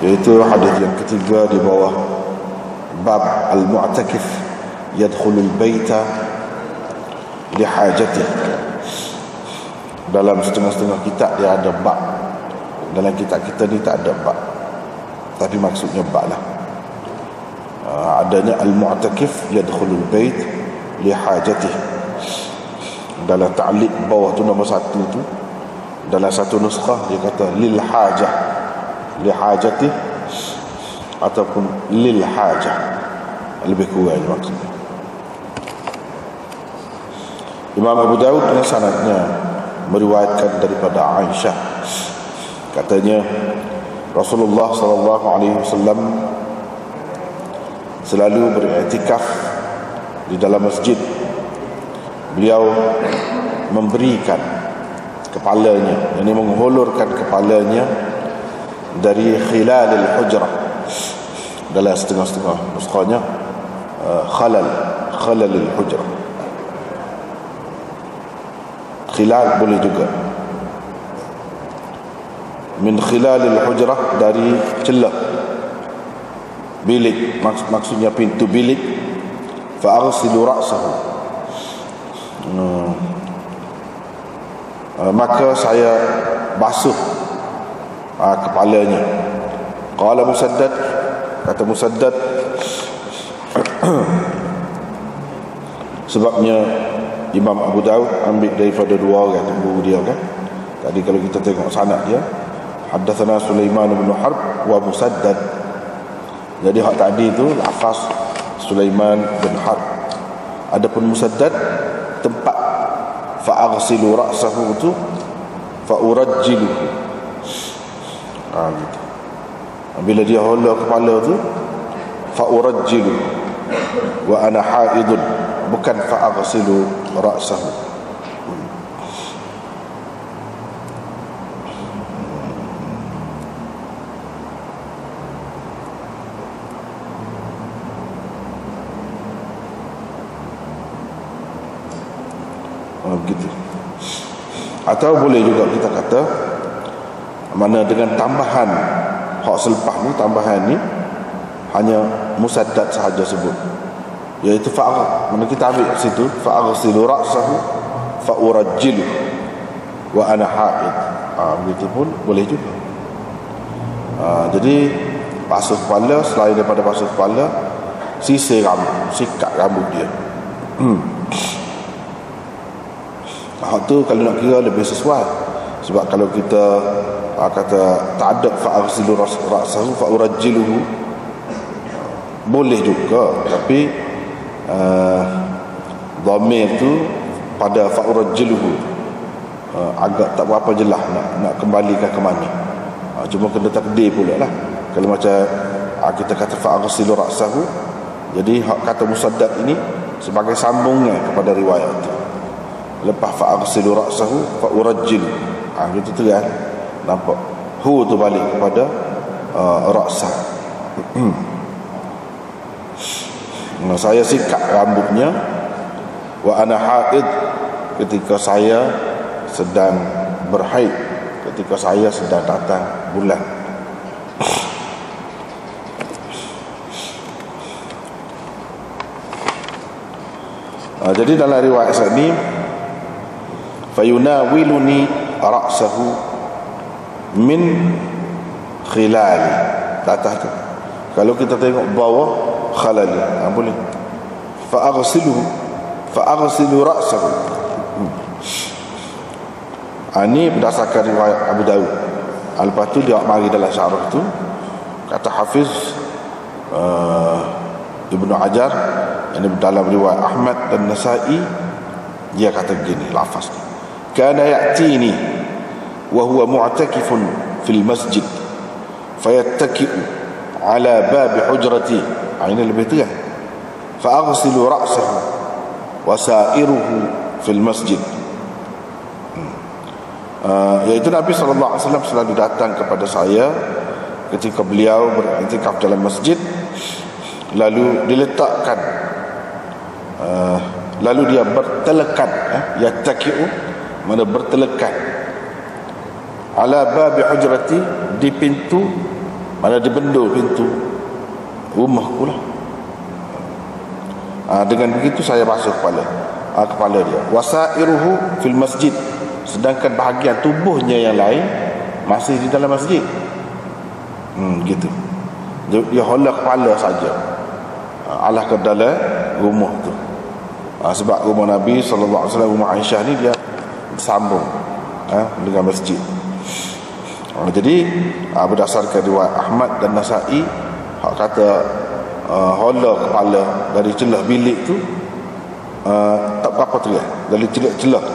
Iaitu hadis yang ketiga di bawah bab al-mu'takif yadkhulul baita li hajatih. Dalam setengah-setengah kitab dia ada bab. Dalam kitab kita ni tak ada bab, tapi maksudnya bab lah. Adanya al-mu'takif yadkhulul bait li hajatih. Dalam ta'liq bawah tu nombor 1 tu, dalam satu nuskhah dia kata lil hajah, li hajatih, ataupun lil hajah, lebih kurang maksudnya. Imam Abu Daud dengan sanadnya meriwayatkan daripada Aisyah, katanya Rasulullah sallallahu alaihi wasallam selalu beriktikaf di dalam masjid. Beliau memberikan kepalanya, yakni menghulurkan kepalanya dari khilalil hujrah. Dalam setengah-setengah nuskhanya khalalil hujrah. Khilal boleh juga. Min khilalil hujrah, dari celah bilik, maksudnya pintu bilik. Fa aghsilu ra'sahu, maka saya basuh kepalanya. Qala Musaddad, kata Musaddad, sebabnya Imam Abu Daud ambil daripada dua orang guru dia kan. Tadi kalau kita tengok sanad dia, haddatsana Sulaiman bin Harb wa Musaddad. Jadi hak tadi tu lafaz Sulaiman bin Harb. Adapun Musaddad, tempat fa'aghsilu ra'sahu tu fa'urajjiluhu. Gitu. Bila dia hulur kepala tu fa'urajjilu wa ana haidun, bukan fa'aghsilu ra'sahu. Begitu. Atau boleh juga kita kata, mana dengan tambahan hak selepas ni, tambahan ni hanya Musaddad sahaja sebut, iaitu mana kita ambil situ fa'aghsilu ra'sahu fa'urajjilu wa ana haid. Begitu pun boleh juga. Jadi basuh kepala, selain daripada basuh kepala, sisir rambut, sikat rambut dia. Hak tu kalau nak kira lebih sesuai. Sebab kalau kita kata tak ada fa'aghsilu ra'sahu fa'urajjiluhu, boleh juga, tapi dhamir tu pada fa'urajjiluhu agak tak berapa jelas nak kembalikan ke mana. Cuma kena takdir pula lah. Kalau macam kita kata fa'aghsilu ra'sahu, jadi hak kata Musaddad ini sebagai sambungan kepada riwayat tu. Lepas fa'aghsilu ra'sahu fa'urajjilu, gitu tu kan, nampak hu tu balik kepada ra'sah. Saya sikat rambutnya, wa ana haid, ketika saya sedang berhaid, ketika saya sedang datang bulan. Jadi dalam riwayat ini, fayunawiluni ra'sahu min khilali, atas tu. Kalau kita tengok bawah, khalali, boleh. Fa'aghsilu ra'sahu. Ini berdasarkan riwayat Abu Daud. Lepas tu dia mari dalam syarah tu, kata Hafiz Ibnu Hajar, ini dalam riwayat Ahmad dan Nasa'i, dia kata begini lafaz ni, kana ya'tini wa huwa mu'takifun fil masjid fayattaki'u ala bab hujrati. Ini lebih terang. Fa'aghsilu ra'sahu wa sa'iruhu fil masjid. Iaitu Nabi SAW selalu datang kepada saya ketika beliau beriktikaf dalam masjid, lalu diletakkan, lalu dia bertelekan, yattaki'u mana bertelekan, ala babi hujrati, di pintu Mana dibendul pintu rumahku lah. Dengan begitu saya basuh kepala dia. Wasairuhu fil masjid, sedangkan bahagian tubuhnya yang lain masih di dalam masjid. Gitu. Dia hola kepala saja. Allah ke dalam rumah tu. Sebab rumah Nabi sallallahu alaihi wasallam, rumah Aisyah ni dia bersambung dengan masjid. Jadi berdasarkan riwayat Ahmad dan Nasa'i, hak kata hola kepala dari celah bilik tu tak berapa terlihat, dari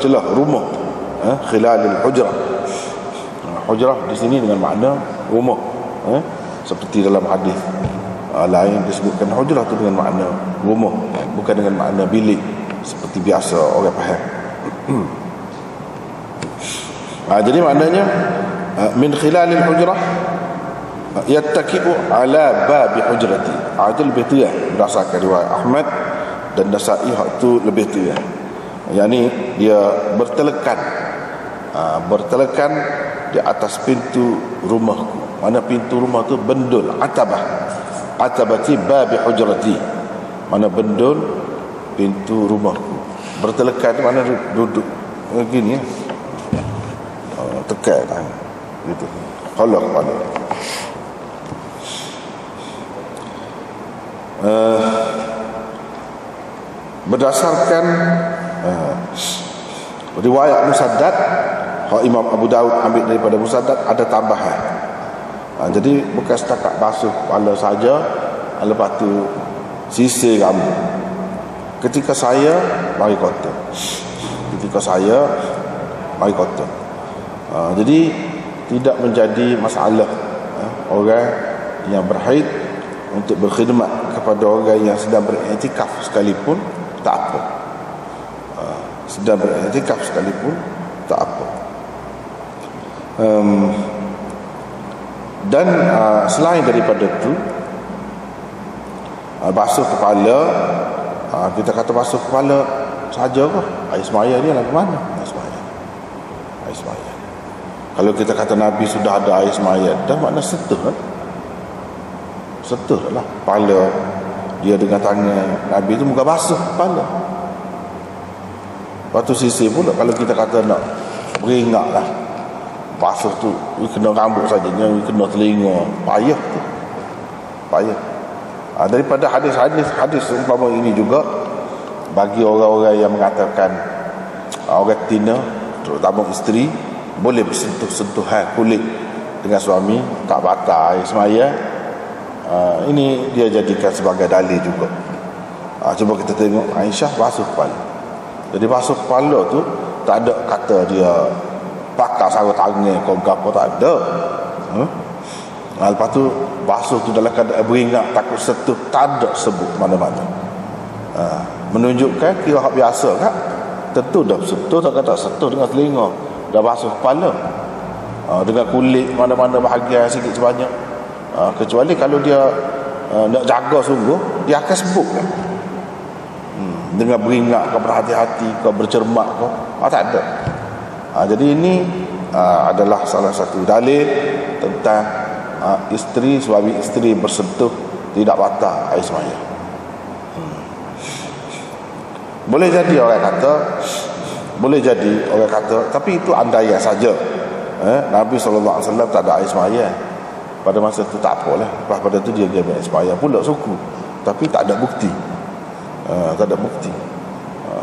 celah rumah, khilalil hujrah. Hujrah di sini dengan makna rumah, seperti dalam hadis lain disebutkan hujrah tu dengan makna rumah, bukan dengan makna bilik seperti biasa orang faham. Jadi maknanya min khilalil hujrah yattaki'u ala babi hujrati. Itu lebih terang berdasarkan riwayat Ahmad dan Nasa'i, hak tu lebih terang. Yang ni dia bertelekan di atas pintu rumahku. Mana pintu rumah tu bendul, atabati babi hujrati, mana bendul pintu rumahku. Bertelekan mana duduk begini, tekan gitu. Kalau kepala berdasarkan riwayat Musaddad, Imam Abu Daud ambil daripada Musaddad, ada tambahan. Jadi bukan setakat basuh kepala saja, lepas tu sisir rambut. Ketika saya mari kotor, jadi tidak menjadi masalah orang yang berhaid untuk berkhidmat kepada orang yang sedang beriktikaf sekalipun, tak apa. Sedang beriktikaf sekalipun, tak apa. Dan selain daripada itu, basuh kepala, kita kata basuh kepala saja ke? Air semaya dia lah ke mana? Air semaya. Kalau kita kata Nabi sudah ada air semaya, dah makna setuh kan? Setuh lah kepala dia dengan tangan Nabi tu, muka basuh kepala. Lepas tu sisir pula, kalau kita kata nak beringat lah, basuh tu kena rambut saja, jangan kena telinga, payah tu, payah. Daripada hadis umpama ini juga, bagi orang-orang yang mengatakan orang tina, terutama isteri, boleh bersentuh-sentuhan kulit dengan suami, tak batal air semaya. Ini dia jadikan sebagai dalil juga. Cuba kita tengok Aisyah basuh kepala. Jadi basuh kepala tu tak ada kata dia pakai sarung tangan kau gapo, tak ada. Lepas tu basuh tu dalam keadaan beringat, takut setuh, tak ada sebut mana-mana. Menunjukkan kira hak biasa kan, tentu dah setuh, tak kata setuh dengan telinga, dah basuh kepala dengan kulit mana-mana bahagian sikit sebanyak. Kecuali kalau dia nak jaga sungguh, dia akan sebut kan? Dengan beringat, kau berhati-hati, kau bercermat, kau tak ada. Jadi ini adalah salah satu dalil tentang suami isteri bersentuh tidak batal air semaya. Boleh jadi orang kata, tapi itu andaian saja. Nabi SAW tak ada air semaya pada masa itu, tak apalah. Lepas pada itu dia air semaya pula suku, tapi tak ada bukti.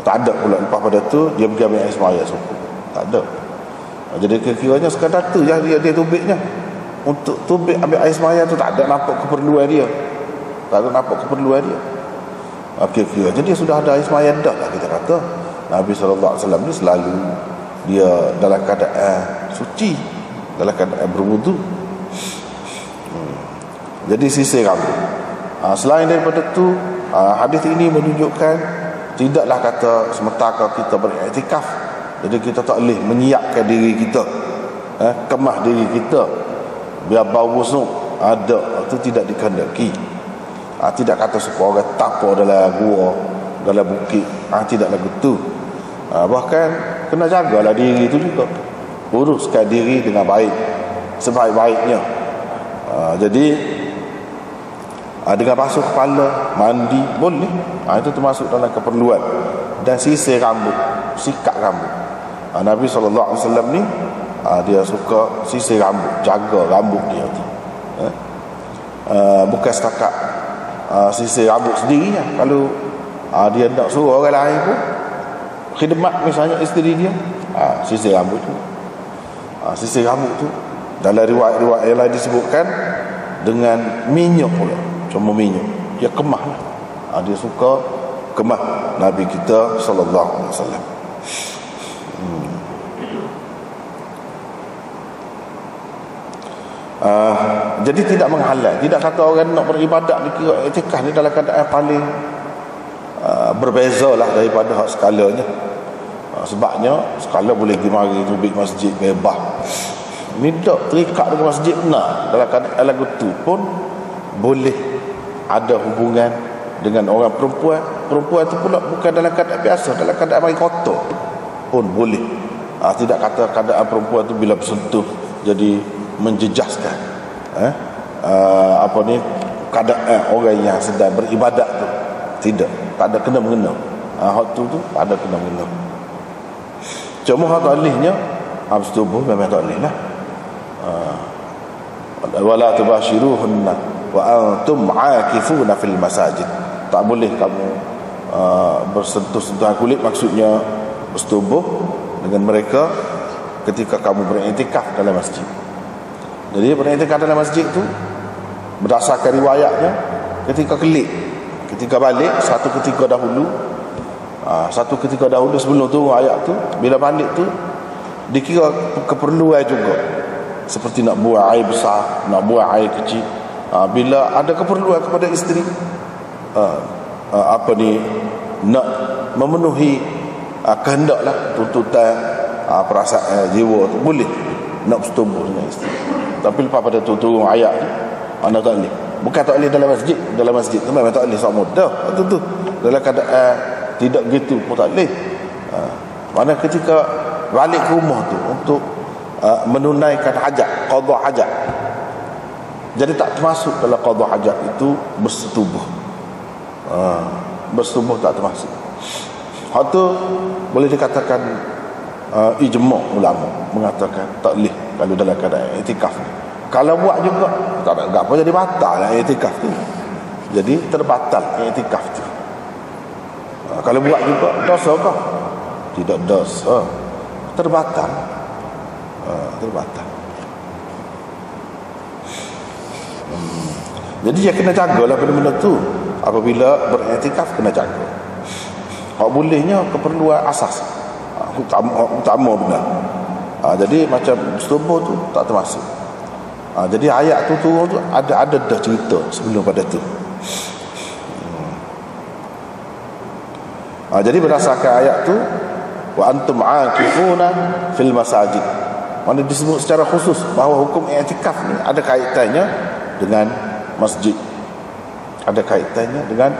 Tak ada pula lepas pada itu dia pergi ambil air semaya suku, tak ada. Jadi kira-kiranya sekadar tu je dia tubiknya. Untuk tubik ambil air semaya tu tak ada nampak keperluan dia. Kira-kira jadi dia sudah ada air semaya dah lah, kita kata. Nabi SAW ni selalu dia dalam keadaan suci, dalam keadaan berwudu. Jadi sisir rambut. Selain daripada tu, hadis ini menunjukkan tidaklah kata sementara kita beriktikaf, jadi kita tak boleh menyiapkan diri kita, kemah diri kita biar bau busuk ada, itu tidak dikehendaki. Tidak kata supaya orang tapo dalam gua, dalam bukit, tidak lagu tu. Bahkan kena jagalah diri itu juga, uruskan diri dengan baik, sebaik-baiknya. Jadi dengan basuh kepala, mandi boleh. Itu termasuk dalam keperluan. Dan sisir rambut, sikat rambut. Nabi SAW ni dia suka sisir rambut, jaga rambut dia tu. Bukan setakat sisir rambut sendiri lah. Kalau dia nak suruh orang lain pun khidmat, misalnya isteri dia, sisir rambut tu. Sisir rambut tu dalam riwayat-riwayat yang lain disebutkan dengan minyak pula. Cuma minyak, dia kemah lah. Dia suka kemah Nabi kita sallallahu alaihi wasallam. Jadi tidak menghalang. Tidak kata orang nak beribadat dikira iktikaf ni dalam keadaan paling berbeza lah daripada hak skalanya. Sebabnya skala boleh pergi mari tubik masjid bebas. Ni tak terikat dengan masjid benar. Dalam keadaan lagu tu pun boleh ada hubungan dengan orang perempuan. Perempuan tu pula bukan dalam keadaan biasa, dalam keadaan mari kotor pun boleh. Tidak kata keadaan perempuan tu bila bersentuh jadi menjejaskan keadaan orang yang sedang beribadat tu. Tidak, tak ada kena-mengena. Hak tu ada kena-mengena. Cuma hak talihnya bersetubuh memang tak boleh lah. Wala tubashiruhunna wa antum aakifuna fil masajid. Tak boleh kamu bersentuh-sentuhan kulit, maksudnya bersetubuh dengan mereka ketika kamu beriktikaf dalam masjid. Jadi beriktikaf dalam masjid tu berdasarkan riwayatnya ketika kelip, ketika balik, satu ketika dahulu sebelum tu ayat tu, bila balik tu dikira keperluan juga, seperti nak buang air besar, nak buang air kecil. Bila ada keperluan kepada isteri, nak memenuhi kehendaklah tuntutan perasaan jiwa tu, boleh nak bersetubuh dengan isteri. Tapi lepas pada turun ayat ni, mana tak boleh. Bukan tak boleh dalam masjid. Dalam masjid tu memang tak boleh sama dah. Tu dalam keadaan tidak gitu pun tak boleh. Mana ketika balik ke rumah tu untuk menunaikan hajat, qada hajat. Jadi tak termasuk dalam qada hajat itu bersetubuh. Bersetubuh tak termasuk. Hal tu boleh dikatakan ijma' ulama mengatakan tak boleh kalau dalam keadaan iktikaf. Kalau buat juga tak ada apa, jadi batal lah iktikaf tu. Jadi terbatal iktikaf tu. Kalau buat juga dosa kah? Tidak dosa. Terbatal. Terbatal. Jadi dia kena jagalah benda-benda tu. Apabila beriktikaf kena jaga. Hak bolehnya keperluan asas. Utama benar. Jadi macam bersetubuh tu tak termasuk. Jadi ayat tu turun tu ada dah cerita sebelum pada tu. Jadi berdasarkan ayat tu, wa antum aakifuna fil masajid, mana disebut secara khusus bahawa hukum i'tikaf ni ada kaitannya dengan masjid. Ada kaitannya dengan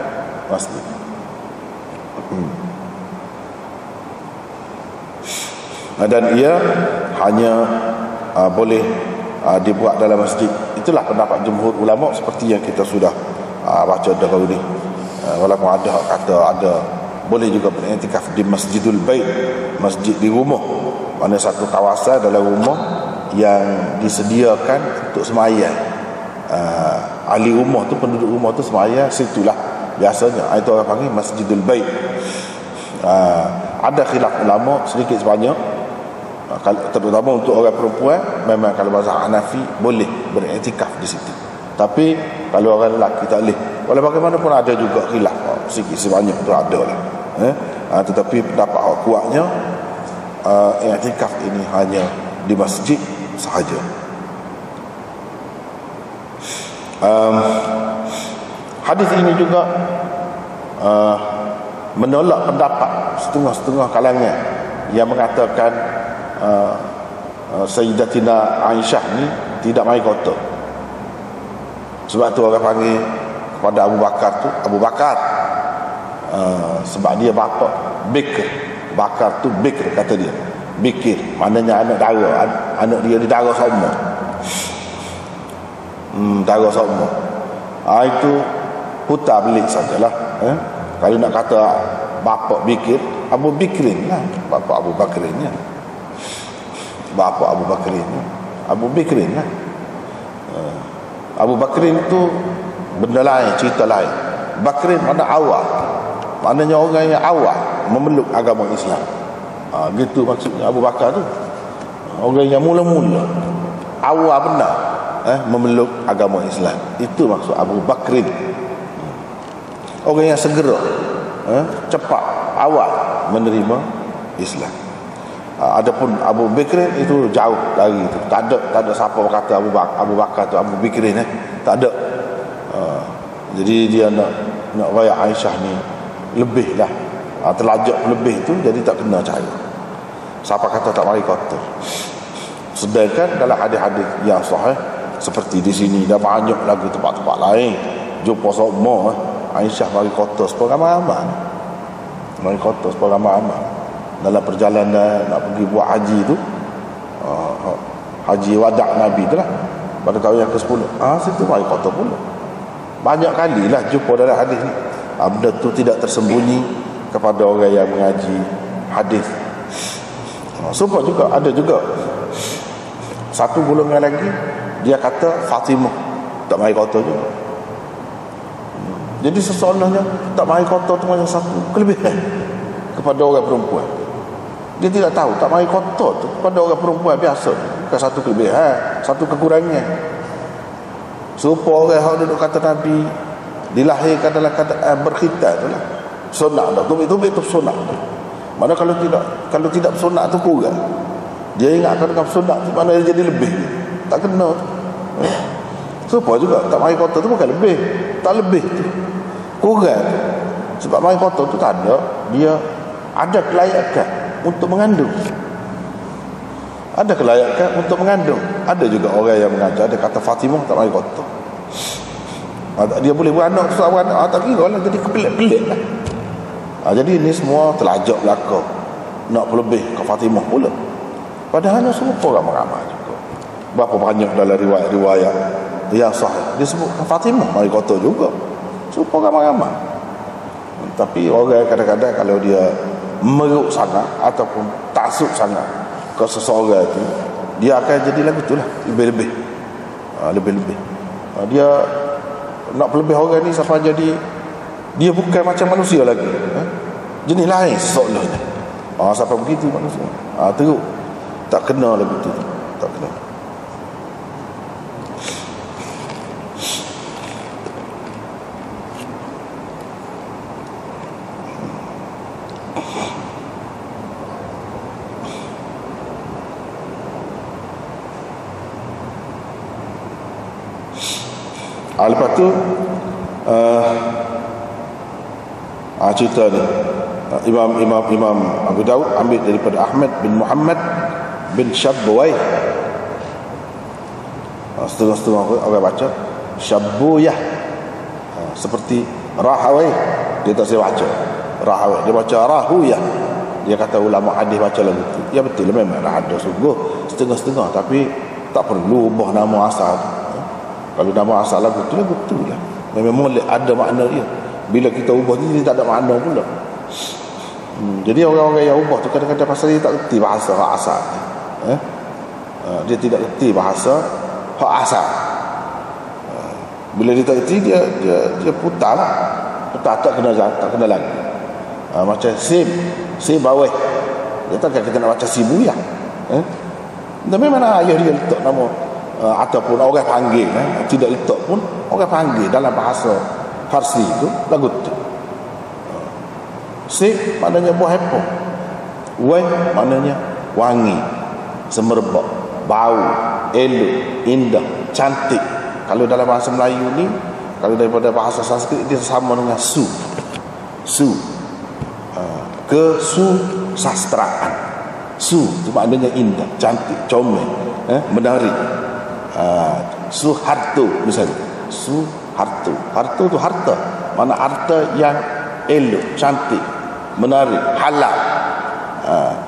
masjid. Dan ia hanya boleh dibuat dalam masjid. Itulah pendapat jumhur ulama seperti yang kita sudah baca dahulu ni. Walaupun ada kata ada boleh juga beriktikaf di Masjidul Bait, masjid di rumah. Mana satu kawasan dalam rumah yang disediakan untuk sembahyang. Ahli rumah tu, penduduk rumah tu sembahyang situlah biasanya. Itu orang panggil Masjidul Bait. Ada khilaf ulama sedikit sebanyak, terutama untuk orang perempuan. Memang kalau mazhab Hanafi boleh beriktikaf di situ, tapi kalau orang lelaki tak boleh. Walau bagaimanapun ada juga khilaf sedikit sebanyak tu ada lah. Tetapi pendapat kuatnya iktikaf ini hanya di masjid sahaja. Hadis ini juga menolak pendapat setengah-setengah kalangan yang mengatakan Sayyidatina Aisyah ni tidak mai kotor. Sebab tu orang panggil kepada Abu Bakar tu Abu Bakar, sebab dia bapa Bikr. Bakar tu Bikr, kata dia Bikir, maknanya anak dara, anak dia di dara sama. darah sama. Itu putar belik sajalah. Kalau nak kata bapa Bikir, Abu Bikrin lah, bapa Abu Bakrin ya. Bapa Abu Bakrin, Abu Bikrin lah. Abu Bakrin itu benda lain, cerita lain. Bakrin mana awal, maknanya orang yang awal memeluk agama Islam. Gitu maksudnya Abu Bakar tu, orang yang mula-mula awal benar memeluk agama Islam. Itu maksud Abu Bakrin. Orang yang segera, cepat, awal menerima Islam. Adapun Abu Bakrin itu jauh lagi itu. Tak ada siapa kata Abu Bakar tu Abu Bakrin tak ada. Jadi dia nak raya Aisyah ni lebih lah, terlajak lebih tu, jadi tak kena cari. Siapa kata tak mari kotor. Sedangkan dalam hadis-hadis yang sahih seperti di sini dah banyak lagi tempat-tempat lain jumpa semua Aisyah mari kotor sepuluh ramai-ramai. Mari kotor sepuluh ramai-ramai dalam perjalanan nak pergi buat haji tu, haji wadak Nabi tu lah, pada tahun yang ke-10. Situ mari kotor pula. Banyak kali lah jumpa dalam hadis ni. Benda tu tidak tersembunyi kepada orang yang mengaji hadis. Supaya juga ada juga satu golongan lagi, dia kata Fatimah tak mari kotor juga. Jadi seseorangnya tak mari kotor tu macam satu kelebihan kepada orang perempuan. Dia tidak tahu tak mari kotor tu kepada orang perempuan biasa bukan satu kelebihan, satu kekurangan. Supaya orang yang duduk kata Nabi dilahirkan dalam keadaan berkhitan tu lah, sunat dah, tubik-tubik tu sunat. Mana kalau tidak sunat tu kurang. Dia ingatkan dengan sunat tu mana dia jadi lebih, tak kena tu. Supaya juga tak mari kotor tu bukan lebih, tak lebih tu kurang. Sebab mari kotor tu tak ada, dia ada kelayakan untuk mengandung. Ada kelayakan untuk mengandung. Ada juga orang yang mengajar, dia kata Fatimah tak mari kotor. Dia boleh beranak tu, tak kira lah, jadi kepelik-pelik lah. Jadi ini semua telajak belaka nak lebih ke Fatimah pula. Padahal semua orang ramai juga. Berapa banyak dalam riwayat-riwayat yang sahih disebut Fatimah mari kotor juga. Semua ramai-ramai. Tapi orang kadang-kadang kalau dia meruk sangat ataupun taksub sangat ke seseorang itu, dia akan jadi lagu tu lah, lebih-lebih. Lebih-lebih. Dia nak lebih orang ni sampai jadi dia bukan macam manusia lagi. Jenis lain seolah-olahnya. Sampai begitu manusia. Teruk. Tak kena lagu tu. Tak kena. Lepas tu cerita ni Imam Abu Daud ambil daripada Ahmad bin Muhammad bin Syabbuwai. Setengah-setengah orang baca Syabbuyah, seperti Rahawai, dia tak saya baca Rahawai, dia baca Rahuyah. Dia kata ulama hadis baca lagu tu. Ya betul lah, memang ada sungguh setengah-setengah, tapi tak perlu ubah nama asal. Kalau nama asal lagu tu lah, memang boleh ada makna dia. Bila kita ubah ni, dia tak ada makna pula. Jadi orang-orang yang ubah tu kadang-kadang pasal dia tak reti bahasa hak asal. Dia tidak reti bahasa hak asal. Bila dia tak reti, dia putar lah. Putar tak kena lagi. Macam sim bawah. Dia takkan kita nak baca Sibuyah. Tapi mana ayah dia letak nama, ataupun orang panggil, tidak letak pun orang panggil dalam bahasa Farsi itu lagu tu. Sip maknanya buah apple, wai maknanya wangi, semerbak, bau, elok, indah, cantik. Kalau dalam bahasa Melayu ni, kalau daripada bahasa Sanskrit, dia sama dengan kesusastraan. Su itu maknanya indah, cantik, comel, menarik. Suharto misalnya, harto tu harta, mana harta yang elok, cantik, menarik, halal.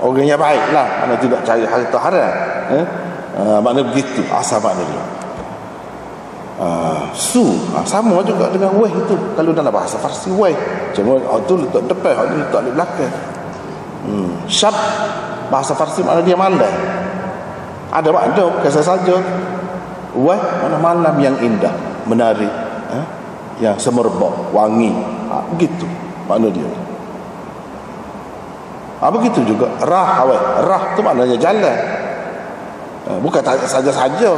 Orang yang baik lah, mana tidak cari harta haram. Makna begitu asal makna dia. Su sama juga dengan weh itu. Kalau dalam bahasa Farsi weh, cuma tu letak depan, tu letak di belakang. Syab bahasa Farsi makna dia malam. Ada makna bukan saja weh mana malam yang indah, menarik, yang semerbak, wangi, begitu makna dia. Begitu juga rah weh. Rah tu maknanya jalan, bukan saja-saja,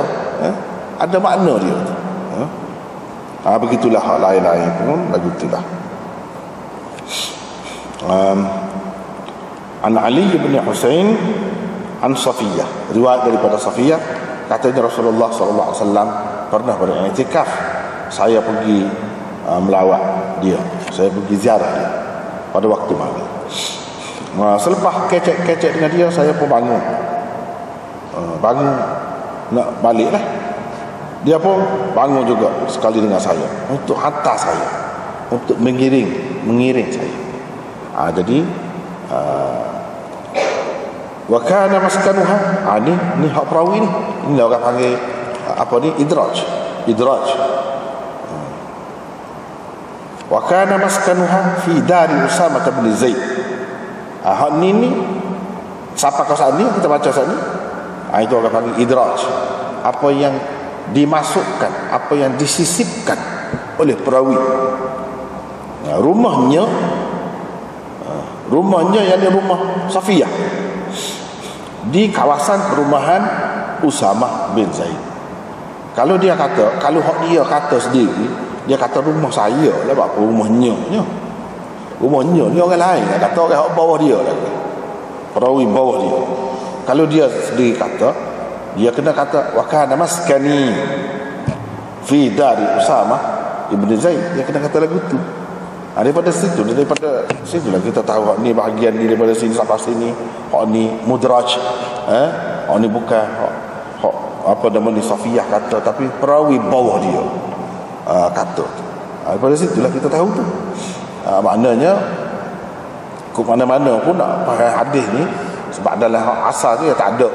ada makna dia. Begitulah hal lain-lain pun begitulah. An Ali bin Husain an Safiyah, riwayat daripada Safiyah, katanya Rasulullah sallallahu alaihi wasallam pernah beriktikaf. Saya pergi melawat dia, saya pergi ziarah dia pada waktu malam. Selepas kecek-kecek dengan dia, saya pun bangun nak balik lah. Dia pun bangun juga sekali dengan saya untuk hantar saya, untuk mengiring saya. Jadi wa kana maskanuha, ni hak perawi ni orang panggil apa ni, idraj. Wa kana maskanuha fi dari Usamah bin Zaid. Hak ni siapa kau ni kita baca saat ni, itu orang panggil idraj. Apa yang dimasukkan, apa yang disisipkan oleh perawi. Rumahnya yang di rumah Safiyah, di kawasan perumahan Usamah bin Zaid. Kalau dia kata sendiri, dia kata rumah saya lah, apa rumahnya ni orang lain, kata orang bawah dia lagi, perawi bawah dia. Kalau dia sendiri kata, dia kena kata wa kana maskani fi dari Usamah ibn Zaid. Dia kena kata lagu tu. Daripada situ lah kita tahu ni bahagian ni daripada sini sampai sini. Hak ni mudraj. Hak ni bukan hak apa nama ni Safiyah kata, tapi perawi bawah dia kata. Daripada situ lah kita tahu tu. Maknanya ke mana-mana pun nak pakai hadis ni, sebab dalam asal tu ya tak ada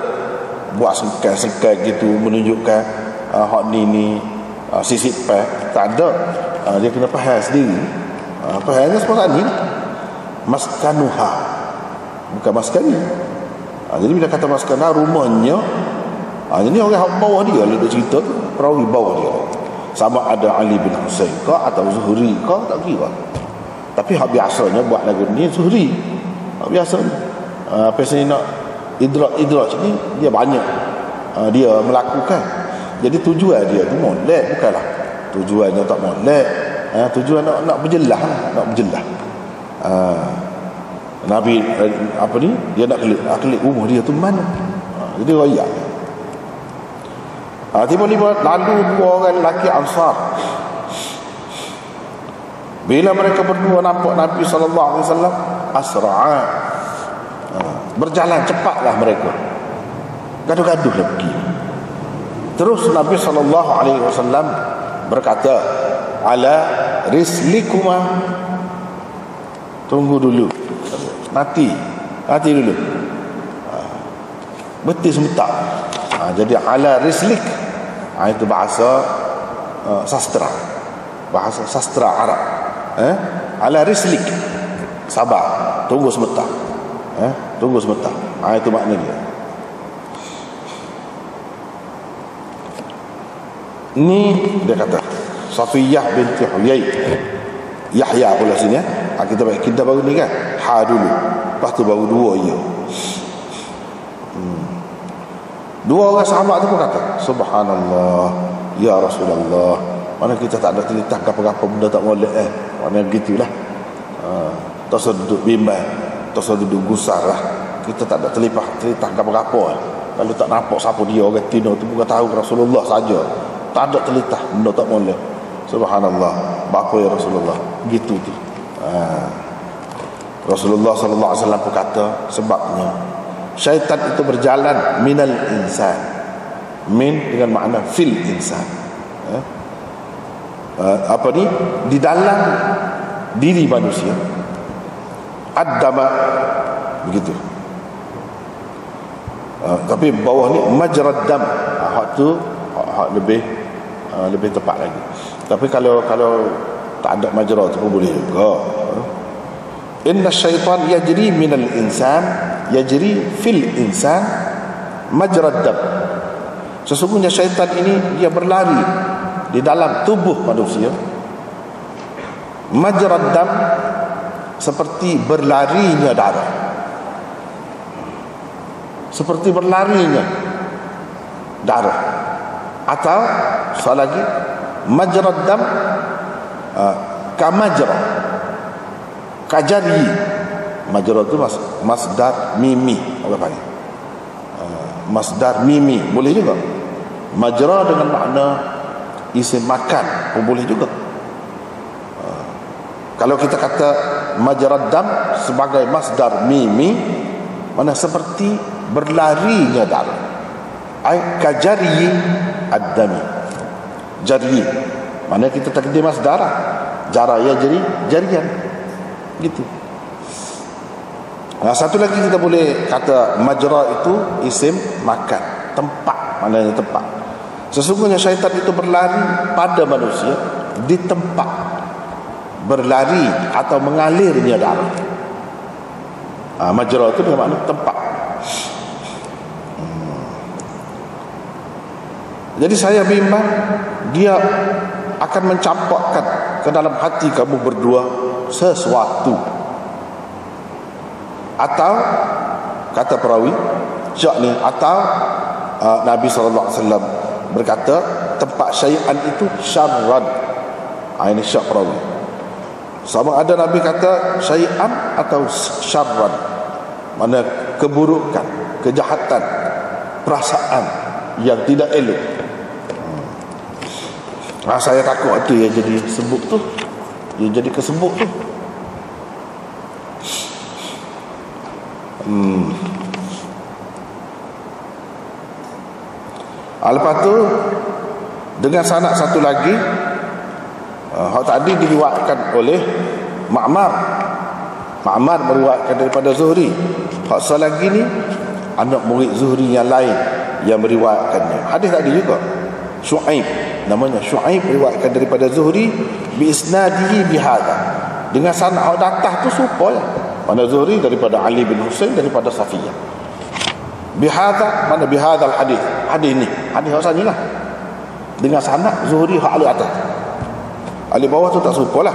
buat sengkai gitu menunjukkan hak ni sisipan, tak ada. Dia kena faham sendiri. Fahamnya seperti ni, maskanuha bukan maskani. Jadi bila kata maskana, rumahnya, jadi orang hak bawah dia lah cerita tu, perawi bawah dia. Sama ada Ali bin Husain ke atau Zuhri ke, tak kira. Tapi hak biasanya buat lagu ni Zuhri, hak biasanya. Apa saya nak idraj ni dia banyak dia melakukan. Jadi tujuan dia tu molek, bukanlah tujuannya tak molek. Tujuan nak berjelas, Nabi apa ni, dia nak kelik rumah dia tu mana. Jadi royak. Tiba-tiba lalu dua orang lelaki Ansar. Bila mereka berdua nampak Nabi sallallahu alaihi wasallam, asra'a, berjalan cepatlah mereka, gaduh-gaduhlah pergi. Terus Nabi sallallahu alaihi wasallam berkata, ala rislikuma, tunggu dulu, nanti dulu, betis sebentar. Jadi ala rislik, itu bahasa sastra, Arab. Ala rislik, sabar, tunggu sebentar. Tunggu sebentar. Itu makna dia. Ni dia kata Safiyah binti Huyai, Yahya pula sini. Kita baru ni kan, ha dulu, lepas tu baru dua ya. Dua orang sahabat tu pun kata, subhanallah ya Rasulullah, mana kita tak ada telitah apa-apa benda tak boleh mana gitulah. Terus duduk bimbang, terus duduk gusar lah. Kita tak ada telitah apa-apa. Kalau tak nampak siapa dia, orang Tino tu bukan tahu Rasulullah saja, tak ada telitah benda tak boleh. Subhanallah, bapa ya Rasulullah, gitu tu. Rasulullah sallallahu alaihi wasallam pun kata, sebabnya syaitan itu berjalan minal insan, min dengan makna fil insan, apa ni, di dalam diri manusia, ad-dama, begitu. Tapi bawah ni majrad dam, hak tu hak lebih lebih tepat lagi. Tapi kalau tak ada majra tu pun boleh juga. Inna syaitan yajri minal insan yajri fil insan majrad dam. Sesungguhnya syaitan ini dia berlari di dalam tubuh manusia majrad dam, seperti berlarinya darah, seperti berlarinya darah. Atau soal lagi majrad dam kamajra kajari. Majra itu masdar mimi, apa panggil masdar mimi, boleh juga. Majra dengan makna isim makan pun boleh juga. Kalau kita kata majrad dam sebagai masdar mimi, mana seperti berlarinya darah, ai kajari ad-dami. Jari mana kita takdir masdar jara ya jarian gitu. Nah, satu lagi kita boleh kata majra itu isim makan, tempat, maknanya tempat. Sesungguhnya syaitan itu berlari pada manusia di tempat berlari atau mengalirnya darah. Majra itu dengan makna tempat. Jadi saya bimbang dia akan mencampakkan ke dalam hati kamu berdua sesuatu. Atau kata perawi syak ni, atau Nabi SAW berkata tempat syai'an itu syarran. Ini syak perawi. Sama ada Nabi kata syai'an atau syarran, mana keburukan, kejahatan, perasaan yang tidak elok. Saya takut itu yang jadi sebut tu, dia jadi kesebut tu. Lepas tu dengan sanad satu lagi, hak tadi diriwayatkan oleh Ma'mar meriwayatkan daripada Zuhri. Hak satu lagi ni anak murid Zuhri yang lain yang meriwayatkannya. Hadis tadi juga Syu'aib, namanya Syu'aib, riwayatkan daripada Zuhri bi isnadihi bihadza, dengan sanad datah tu supaya mana Zuhri daripada Ali bin Husain daripada Safiyah. Bihadza mana bihadzal hadis ni hadis asalnya lah, dengan sanad Zuhri hak ali atas, ali bawah tu tak supalah.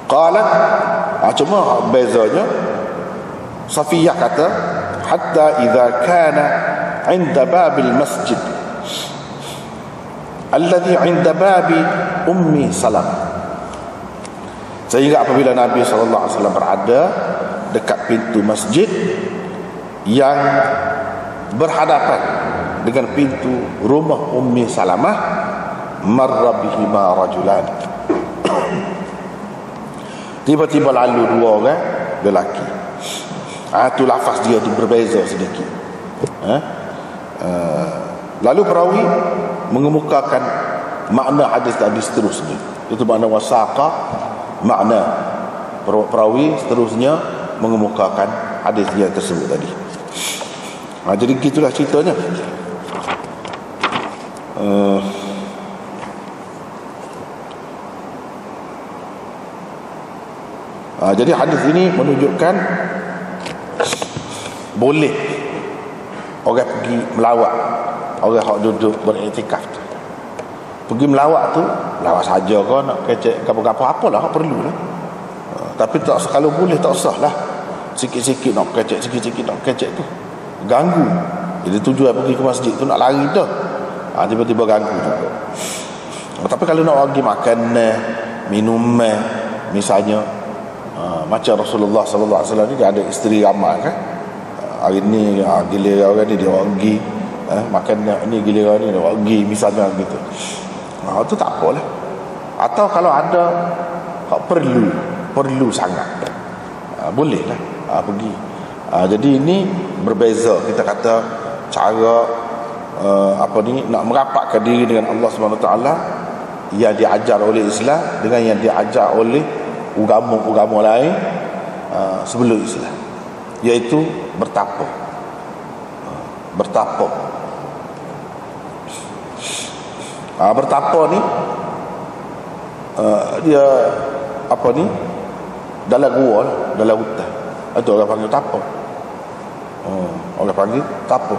Qalat, cuma bezanya Safiyah kata hatta idza kana 'inda babil masjid alladhi 'inda babi ummi Salamah, sehingga apabila Nabi SAW berada dekat pintu masjid yang berhadapan dengan pintu rumah Ummi Salamah, marra bihima rajulan, tiba-tiba lalu dua orang lelaki. Tu lafaz dia tu berbeza sedikit. Lalu perawi mengemukakan makna hadis tadi seterusnya, itu makna wasaqa, makna perawi seterusnya mengemukakan hadis yang tersebut tadi. Jadi gitulah ceritanya. Jadi hadis ini menunjukkan boleh orang pergi melawat, orang yang duduk beriktikaf tu. Pergi melawat tu, lawat saja kau nak kecek apa-apa, apalah perlu lah. Tapi tak, kalau boleh tak usah lah. Sikit-sikit nak kecek, sikit-sikit nak kecek tu ganggu. Jadi tujuan pergi ke masjid tu nak lari dah, tiba-tiba ganggu juga. Tapi kalau nak pergi makan minum misalnya, macam Rasulullah SAW ni dia ada isteri ramai kan. Hari ni giliran orang ni dia pergi makan ni, giliran ni dia pergi, misalnya gitu. Itu tak apalah. Atau kalau ada perlu sangat, boleh lah pergi. Jadi ini berbeza, kita kata cara nak merapatkan diri dengan Allah SWT yang diajar oleh Islam dengan yang diajar oleh agama-agama lain sebelum Islam, iaitu bertapa. Bertapa ni dia apa ni, dalam gua lah, dalam hutan. Itu orang panggil tapa. Orang panggil tapa.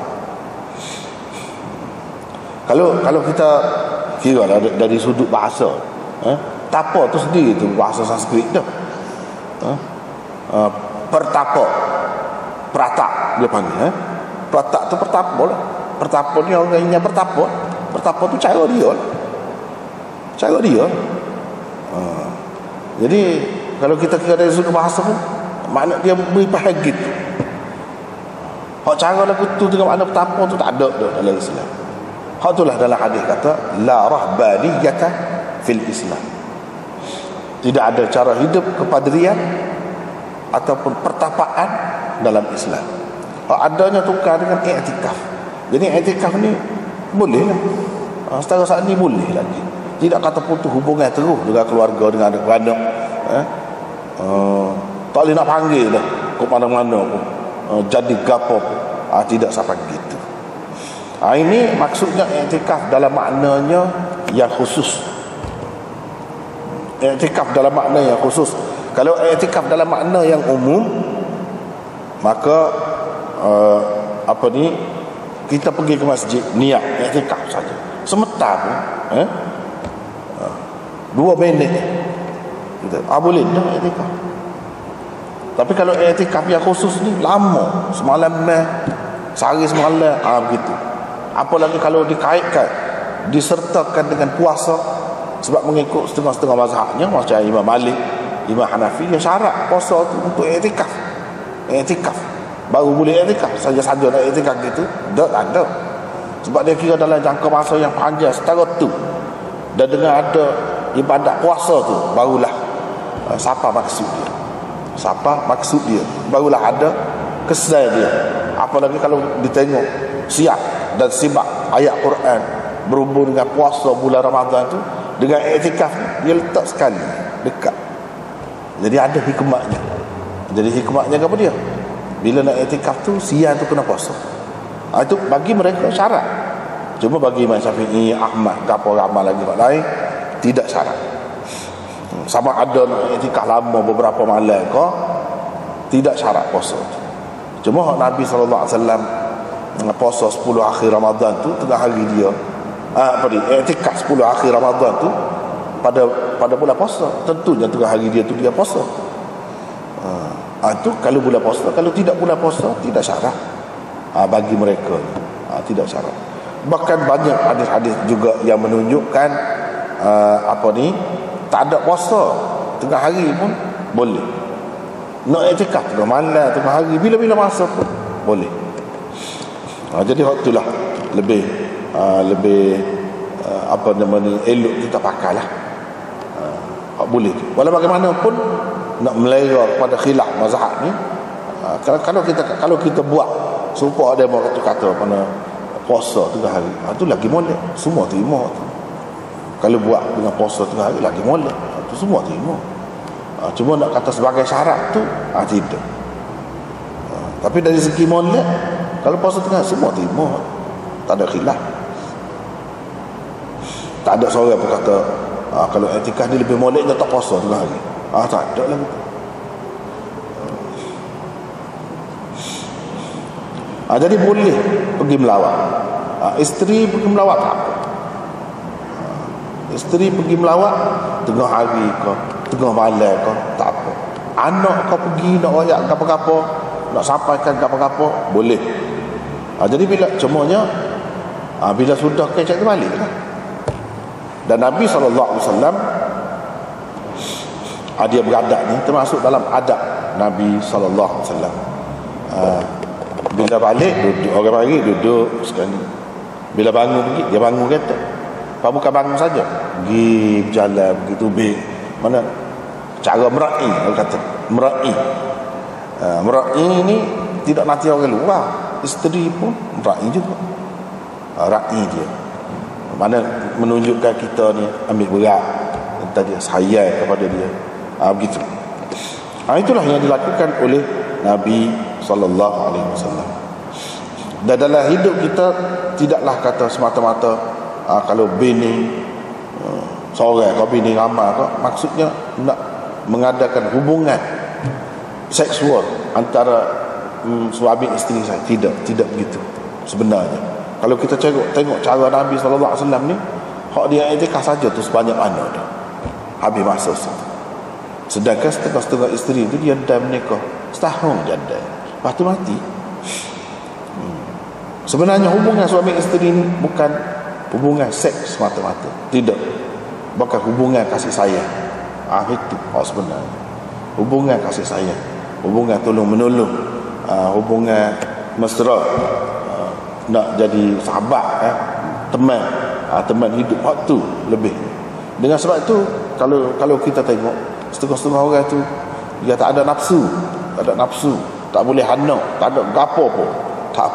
Kalau kita kira lah dari sudut bahasa, tapa tu sendiri tu bahasa Sanskrit tu. Pertapa, pratak dia panggil. Pratak tu pertapa lah. Pertapa ni orang yang bertapa. Pertapa tu cara dia lah. Cara dia. Jadi kalau kita kira dari sudut bahasa pun, makna dia beri faham gitu. Hak cara lagu tu dengan makna pertapa tu tak ada dalam Islam. Hak itulah dalam hadis kata la rahbaniyata fil Islam. Tidak ada cara hidup kepadrian ataupun pertapaan dalam Islam. Adanya tukar dengan i'tikaf. Jadi i'tikaf ni boleh lah. Setara saat ni boleh lagi. Tidak kata putus hubungan terus dengan keluarga, dengan anak-anak. Tak boleh nak panggil dah ke mana-mana pun. Jadi gapo pun. Tidak sampai gitu. Ini maksudnya i'tikaf dalam maknanya yang khusus. I'tikaf dalam makna yang khusus. Kalau i'tikaf dalam makna yang umum, maka kita pergi ke masjid niat i'tikaf saja. Sebentar pun 2 minit kita boleh dah i'tikaf. Tapi kalau i'tikaf yang khusus ni lama, semalam sehari semalam begitu. Apalagi kalau dikaitkan, disertakan dengan puasa, sebab mengikut setengah-setengah mazhabnya macam Imam Malik, Imam Hanafi, yang syarat puasa tu untuk i'tikaf. I'tikaf baru boleh i'tikaf. Saja-saja nak i'tikaf gitu tak ada. Sebab dia kira dalam jangka masa yang panjang setara tu, dan dengan ada ibadat puasa tu, barulah siapa maksud dia, barulah ada kesan dia. Apalagi kalau ditengok siap dan simak ayat Quran berhubung dengan puasa bulan Ramadan tu, dengan i'tikaf dia letak sekali dekat. Jadi ada hikmahnya. Jadi hikmahnya apa dia? Bila nak i'tikaf tu, siang tu kena puasa. Itu bagi mereka syarat. Cuma bagi Imam Syafi'i, Ahmad, gapo ramai lagi orang lain tidak syarat. Sama ada nak i'tikaf lama beberapa malam ke, tidak syarat puasa. Cuma Nabi SAW puasa 10 akhir Ramadan tu, tengah hari dia i'tikaf 10 akhir Ramadan tu pada bulan puasa. Tentunya tengah hari dia tu dia puasa. Itu kalau bulan puasa. Kalau tidak bulan puasa, tidak syarat bagi mereka. Tidak syarat. Bahkan banyak hadis-hadis juga yang menunjukkan tak ada puasa tengah hari pun boleh. Nak i'tikaf tengah malam, tengah hari, bila-bila masa pun boleh. Jadi waktu itulah lebih elok kita pakailah. Boleh. Walau bagaimanapun nak melera pada khilaf mazhab ni, kalau kita buat supaya ada orang kata mana puasa tengah hari, itu lagi molek, semua terima tu. Kalau buat dengan puasa tengah hari lagi molek, itu semua terima. Cuma nak kata sebagai syarat tu tidak. Tapi dari segi molek, kalau puasa tengah hari semua terima, tak ada khilaf. Tak ada seorang pun kata kalau i'tikaf ni lebih molek dia tak puasa tengah hari. Tak ada lah. Jadi boleh pergi melawat. Isteri pergi melawat tak apa. Isteri pergi melawat tengah hari ke, tengah malam ke, tak apa. Anak kau pergi nak royak apa-apa, nak sampaikan apa-apa, boleh. Jadi bila cumanya bila sudah kecek tu balik lah. Dan Nabi SAW dia beradab ni termasuk dalam adab Nabi SAW. Bila balik duduk, orang pagi duduk sekali. Bila bangun pergi, dia bangun kereta. Apa bukan bangun saja, pergi berjalan begitu baik. Mana cara mera'i, orang kata mera'i. Mera'i ni tidak nanti orang luar, isteri pun mera'i juga. Ra'i dia, mana menunjukkan kita ni ambil berat tadi, sayang kepada dia. Begitu. Itulah yang dilakukan oleh Nabi SAW. Dan dalam hidup kita tidaklah kata semata-mata kalau bini seorang kau bini ramai kau, maksudnya nak mengadakan hubungan seksual antara suami isteri saya. Tidak begitu sebenarnya. Kalau kita tengok cara Nabi SAW ni, hak dia iktikaf saja tu sebanyak mana dia habis masa situ. Sedangkan setengah-setengah isteri itu dia dah menikah setahun je dah, lepas tu mati. Sebenarnya hubungan suami isteri ni bukan hubungan seks semata-mata, tidak, bukan hubungan kasih sayang. Itu sebenarnya hubungan kasih sayang, hubungan tolong menolong, hubungan mesra, nak jadi sahabat, teman hidup waktu lebih. Dengan sebab itu kalau kita tengok setengah-setengah orang tu dia tak ada nafsu, tak boleh hanak, tak ada gapo pun, tak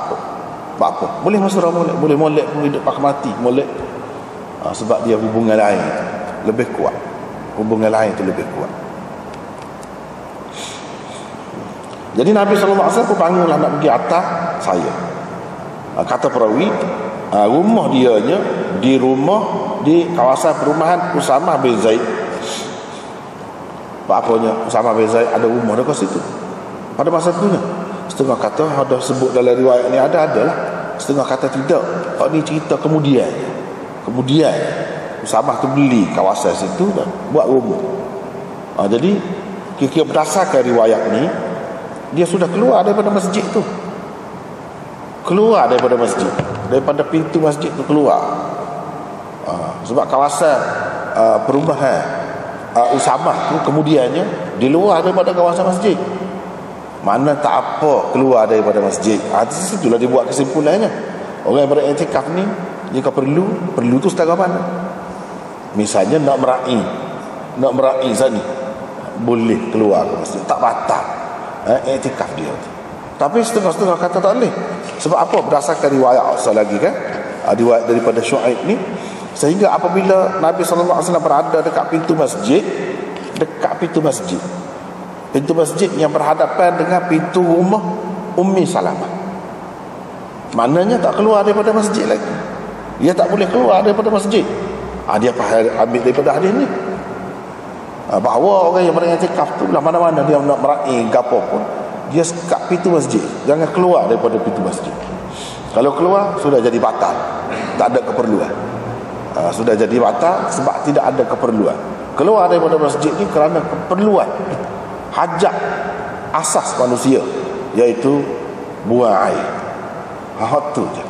apa, boleh mesra, boleh molek pun, hidup pakai mati molek. Sebab dia hubungan lain lebih kuat, hubungan lain tu lebih kuat. Jadi Nabi SAW pun bangunlah nak pergi atas saya. Kata perawi, rumah dianya di kawasan perumahan Usamah bin Zaid. Apanya Usamah bin Zaid ada rumah dekat situ pada masa itunya. Setengah kata ada sebut dalam riwayat ni, adalah setengah kata tidak. Hak ni cerita kemudian Usamah tu beli kawasan situ dan buat rumah. Jadi kira-kira berdasarkan riwayat ni, dia sudah keluar daripada masjid tu, daripada pintu masjid tu keluar. Sebab kawasan perumahan Usamah tu kemudiannya di luar daripada kawasan masjid. Mana tak apa keluar daripada masjid. Situlah dia buat kesimpulannya. Orang yang beriktikaf ni, jika perlu tu setara mana. Misalnya nak meraih sana, boleh keluar ke masjid, tak batal iktikaf dia tu. Tapi setengah-setengah kata tak boleh. Sebab apa? Berdasarkan riwayat lagi kan, riwayat daripada Syuaib ni, sehingga apabila Nabi SAW berada dekat pintu masjid, pintu masjid yang berhadapan dengan pintu rumah Ummi Salamah, maknanya tak keluar daripada masjid lagi. Dia tak boleh keluar daripada masjid. Dia ambil daripada hadis ni, bahawa orang yang beriktikaf tu lah, mana-mana dia nak meraih gapo pun, dia sekat pintu masjid, jangan keluar daripada pintu masjid. Kalau keluar sudah jadi batal, tak ada keperluan. Sudah jadi batal sebab tidak ada keperluan. Keluar daripada masjid ni kerana keperluan hajat asas manusia, iaitu buang air, tu je.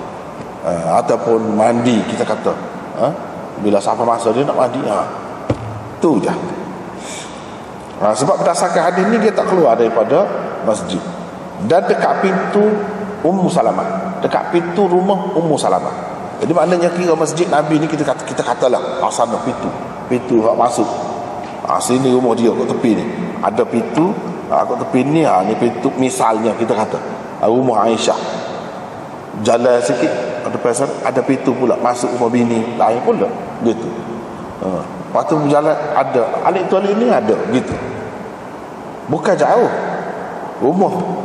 Ataupun mandi, kita kata bila sampai masa dia nak mandi, tu je. Sebab berdasarkan hadis ni dia tak keluar daripada masjid. Dan dekat pintu Ummu Salamah, dekat pintu rumah Ummu Salamah. Jadi maknanya kira masjid Nabi ni kita katalah sana pintu hak masuk. Sini rumah dia kat tepi ni. Ada pintu kat tepi ni, ni pintu misalnya kita kata rumah Aisyah. Jalan sikit ada pasal ada pintu pula masuk rumah bini lain pula gitu. Lepas tu berjalan ada alik tualik ni ada gitu. Bukan jauh rumah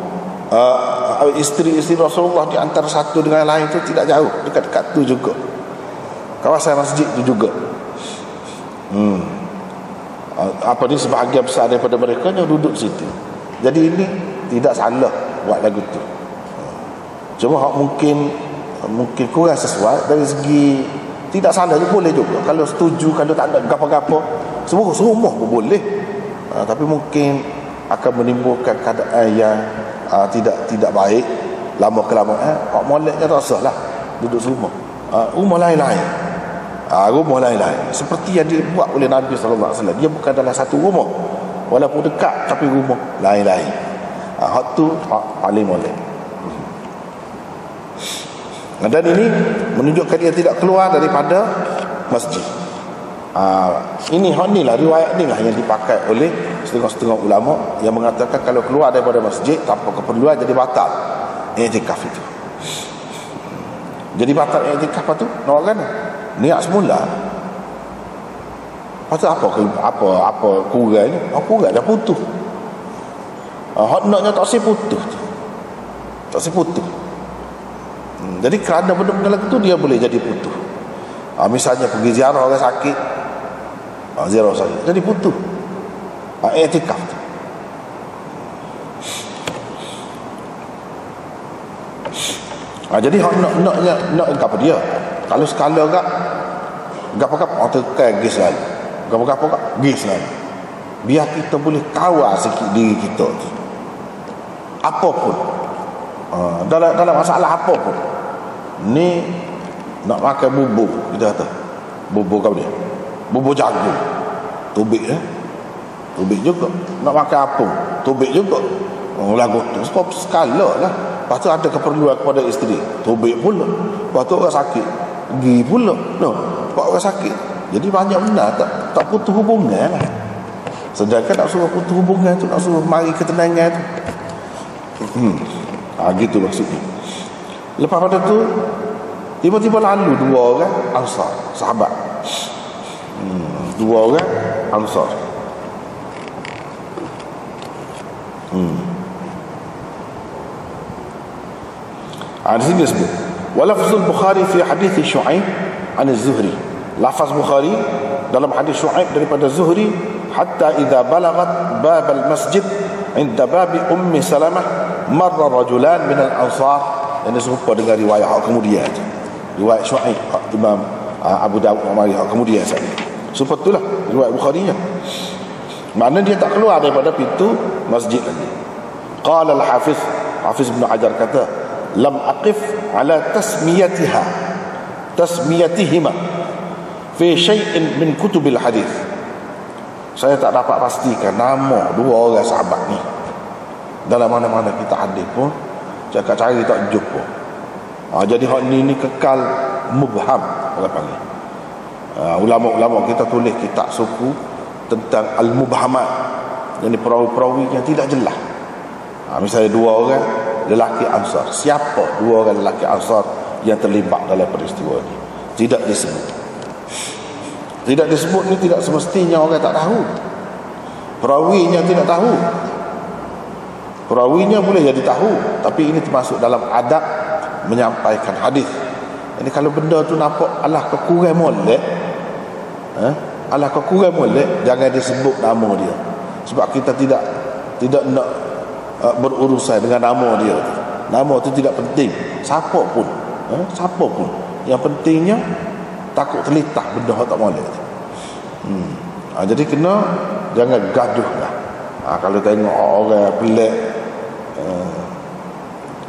isteri-isteri Rasulullah di antara satu dengan lain tu tidak jauh, dekat-dekat tu juga kawasan masjid tu juga. Apa ni, sebahagian besar daripada mereka yang duduk situ. Jadi ini tidak salah buat lagu tu. Cuma mungkin kurang sesuai dari segi, tidak salah juga, boleh juga kalau setuju, kalau tak ada gapo-gapo serumah pun boleh. Tapi mungkin akan menimbulkan keadaan yang tidak baik lama kelamaan. Moleknya tak usah lah duduk serumah. Rumah lain-lain, rumah lain-lain seperti yang dibuat oleh Nabi SAW. Dia bukan dalam satu rumah, walaupun dekat, tapi rumah lain-lain. Hak tu paling molek. Dan ini menunjukkan dia tidak keluar daripada masjid. Ini hak ni lah, riwayat ni lah yang dipakai oleh setengah-setengah ulama yang mengatakan kalau keluar daripada masjid tanpa keperluan jadi batal iktikaf itu. Jadi batal iktikaf tu nak kan niat semula. Pasal apa kurang ni? Kurang dah putus. Hak naknya tak si putus. Tak si putus. Jadi kerana benda-benda lagu tu dia boleh jadi putus. Misalnya pergi ziarah orang sakit, ziarah orang sakit, jadi putus. I'tikaf tu. Jadi nak apa dia? Kalau skala gap tekan gis lalu. Gap gis lalu. Biar kita boleh kawal sikit diri kita tu. Apa pun. Dalam masalah apa pun. Ni nak makan bubur, kita kata. Bubur apa dia? Bubur jagung. Tubik Tubik juga. Nak makan apung, tubik juga. Lagu tu sebab skala lah. Lepas tu ada keperluan kepada isteri, tubik pula. Lepas tu orang sakit, pergi pula. Lepas orang sakit, jadi banyak benda tak putus hubungan lah. Sedangkan nak suruh putus hubungan tu, nak suruh mari ketenangan tu. Gitu maksudnya. Lepas pada tu tiba-tiba lalu dua orang Ansar, sahabat. Dua orang Ansar. Di sini disebut walafzul Bukhari fi hadis Syu'aib an az-Zuhri. Lafaz Bukhari dalam hadis Syu'aib daripada Zuhri, hatta idza balagat bab al-masjid inda bab Ummi Salamah marra rajulan min al-ansar. Ini serupa dengan riwayat kemudian, riwayat Syu'aib Imam Abu Dawud Umari kemudian sekali. Serupa itulah riwayat Bukhari-nya. Maknanya dia tak keluar daripada pintu masjid lagi. Qala al-Hafiz Ibn Hajar kata, lam aqif ala tasmiyatihima fi syai'in min kutubil hadis. Saya tak dapat pastikan nama dua orang sahabat ni dalam mana-mana kita hadis pun, cakap cari tak jumpa. Jadi hak ni kekal mubham orang panggil. Ulama-ulama kita tulis kitab suku tentang al-mubhamat, jadi perawi-perawi yang tidak jelas. Misalnya dua orang lelaki Ansar, siapa dua orang lelaki Ansar yang terlibat dalam peristiwa ini? Tidak disebut. Tidak disebut ni tidak semestinya orang tak tahu. Perawinya tidak tahu. Perawinya boleh jadi tahu, tapi ini termasuk dalam adab menyampaikan hadis. Ini kalau benda tu nampak alah kekurang molek, alah kekurang molek, jangan disebut nama dia. Sebab kita tidak nak berurusan dengan nama dia. Nama tu tidak penting, siapa pun, siapa pun. Yang pentingnya takut terlitah benda tak molek. Jadi kena jangan gaduh lah. Kalau tengok orang pelik,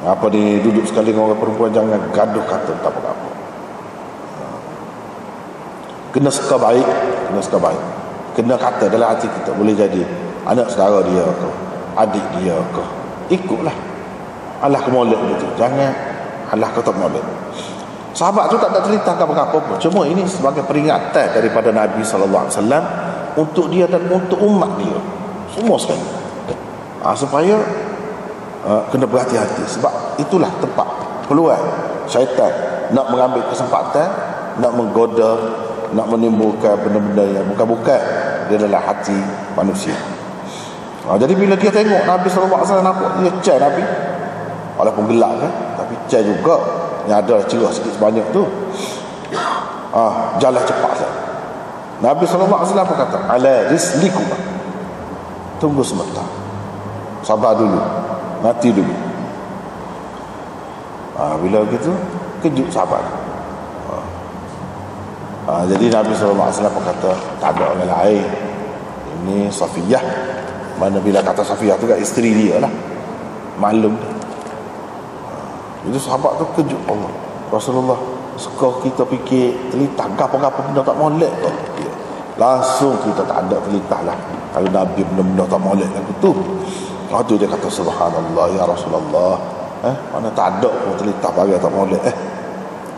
apa ni duduk sekali dengan orang perempuan, jangan gaduh kata tak apa-apa. Kena suka baik, kena kata dalam hati kita, boleh jadi anak saudara dia ke, adik dia ke, ikutlah. Alah kemolek gitu, jangan alah kata molek. Sahabat tu tak ada cerita apa-apa pun, cuma ini sebagai peringatan daripada Nabi SAW untuk dia dan untuk umat dia semua sekali, supaya kena berhati-hati. Sebab itulah tempat peluang syaitan nak mengambil kesempatan, nak menggoda, nak menimbulkan benda-benda yang bukan-bukan di dalam hati manusia. Jadi bila dia tengok Nabi SAW nampak dia cai Nabi, walaupun gelap kan, tapi cai juga yang ada cerah sikit sebanyak tu, jalan cepat saja. Nabi SAW kata, ala rislikum, tunggu sebentar, sabar dulu, mati dulu. Bila gitu kejut sahabat. Jadi Nabi SAW kata, tak ada orang lain, ini Safiyah. Mana bila kata Safiyah tu kan isteri dia lah, maklum. Itu sahabat tu kejut, Allah, Rasulullah suka kita fikir telitah apa-apa benda tak molek tu. Langsung kita tak ada telitah lah kalau Nabi benda-benda tak molek lagu tu. Lepas tu dia kata, subhanallah ya Rasulullah, mana tak ada pun telitah bagi tak molek.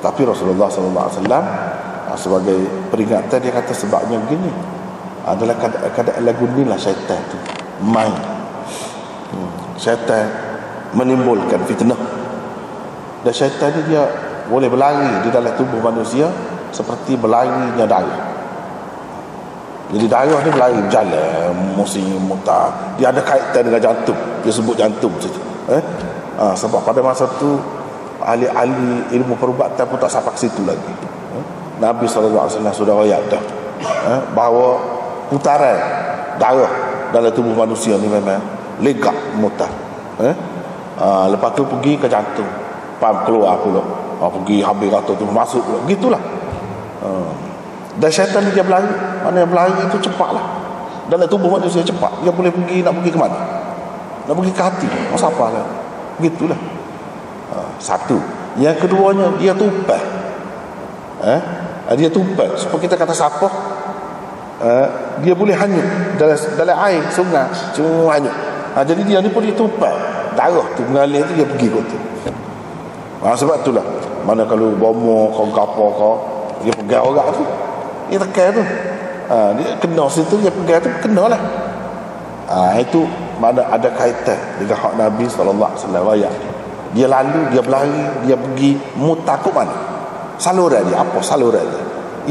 Tapi Rasulullah SAW sebagai peringatan dia kata, sebabnya begini adalah keadaan lagu ni lah syaitan tu main. Syaitan menimbulkan fitnah, dan syaitan ni dia boleh berlari di dalam tubuh manusia seperti berlarinya darah. Jadi darah ni berlari berjalan musim mutar, dia ada kaitan dengan jantung, dia sebut jantung saja. Sebab pada masa tu ahli-ahli ilmu perubatan pun tak sampai ke situ lagi. Nabi SAW sudah royak dah, bahawa putaran darah dalam tubuh manusia ni memang legak mutar. Lepas tu pergi ke jantung, pam keluar pula, pergi habis rata tu masuk pula, gitulah. Dan syaitan ni dia berlari, mana yang berlari itu cepatlah dalam tubuh manusia, cepat dia boleh pergi. Nak pergi ke mana? Nak pergi ke hati, masa apa lah, gitulah. Satu. Yang keduanya, dia tumpah. Dia tumpah. Supaya kita kata siapa, dia boleh hanyut dalam air sungai, cuma hanyut. Jadi dia ni pun dia tumpah, darah tu mengalir tu, dia pergi kot tu. Sebab itulah, mana kalau bomo kau kapal kau, dia pegang orang tu, dia tekan tu, dia kena situ, dia pegang tu, kena lah. Itu mana ada kaitan dengan hak Nabi SAW raya. Dia lalu, dia berlari, dia pergi mutakut mana? Saluran dia, apa saluran dia?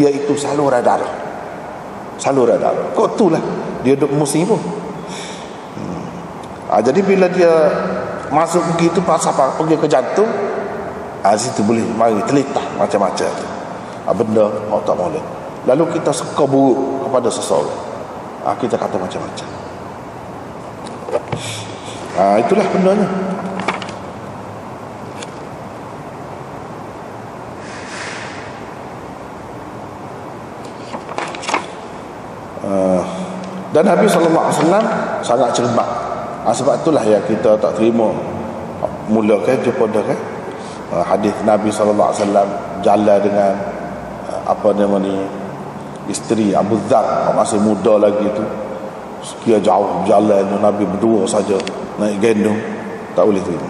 Iaitu saluran darah. Saluran darah. Kok tu lah dia duduk musim pun. Jadi bila dia masuk begitu, pergi ke jantung, situ boleh mari telitah macam-macam tu. Benda orang tak boleh. Lalu kita suka buruk kepada seseorang, kita kata macam-macam. Itulah bendanya. Dan Nabi SAW sangat cermat. Sebab itulah yang kita tak terima mulakan jumpa dengan hadis Nabi SAW jalan dengan apa nama ni, isteri Abu Dzar masih muda lagi tu. Sekian jauh jalan Nabi berdua saja naik gendong, tak boleh terima.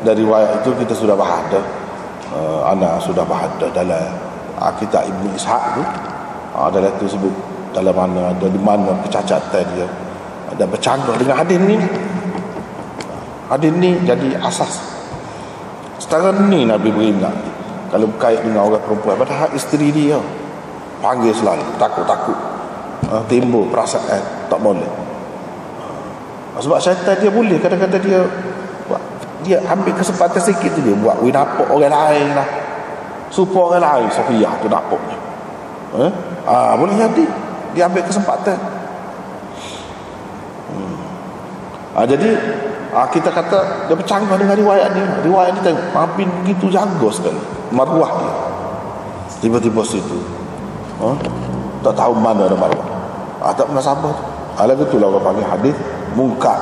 Dari riwayat itu kita sudah bahas dah. Ana sudah bahas dah dalam kitab Ibnu Ishaq tu. Dalam tu sebut dalam mana, ada di mana kecacatan dia, dan bercanggah dengan hadis ni. Hadis ni jadi asas. Sekarang ni Nabi beringat kalau berkait dengan orang perempuan, padahal isteri dia panggil selalu, takut-takut, timbul perasaan tak boleh. Sebab syaitan dia boleh kadang-kadang dia ambil kesempatan sikit tu, dia buat nampak orang lain lah, supaya orang lain Sofia tu nampaknya. Boleh jadi dia ambil kesempatan. Jadi kita kata dia bercanggah dengan riwayat ni. Riwayat ni tengok Nabi begitu jaga sekali maruah dia. Tiba-tiba situ tak tahu mana ada maruah, tak pernah sabar. Lalu itulah orang panggil hadis mungkar.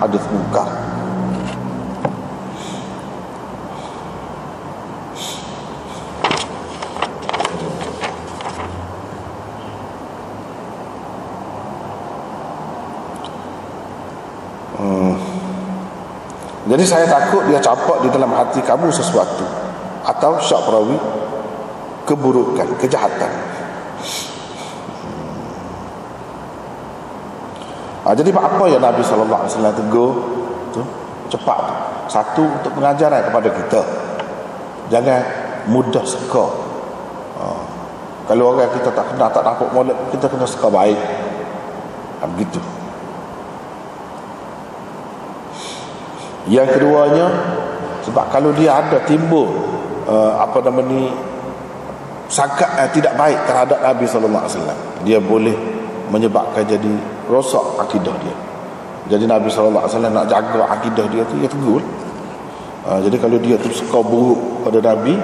Hadis mungkar. Jadi saya takut dia campak di dalam hati kamu sesuatu, atau syak perawi keburukan, kejahatan. Jadi apa yang Nabi SAW tegur tu, cepat tu. Satu, untuk pengajaran kepada kita, jangan mudah suka. Kalau orang kita tak kenal, tak nampak molek, kita kena suka baik. Begitu. Yang keduanya, sebab kalau dia ada timbul sangkaan tidak baik terhadap Nabi SAW, dia boleh menyebabkan jadi rosak akidah dia. Jadi Nabi SAW nak jaga akidah dia tu, dia tegur. Jadi kalau dia tu suka buruk pada Nabi,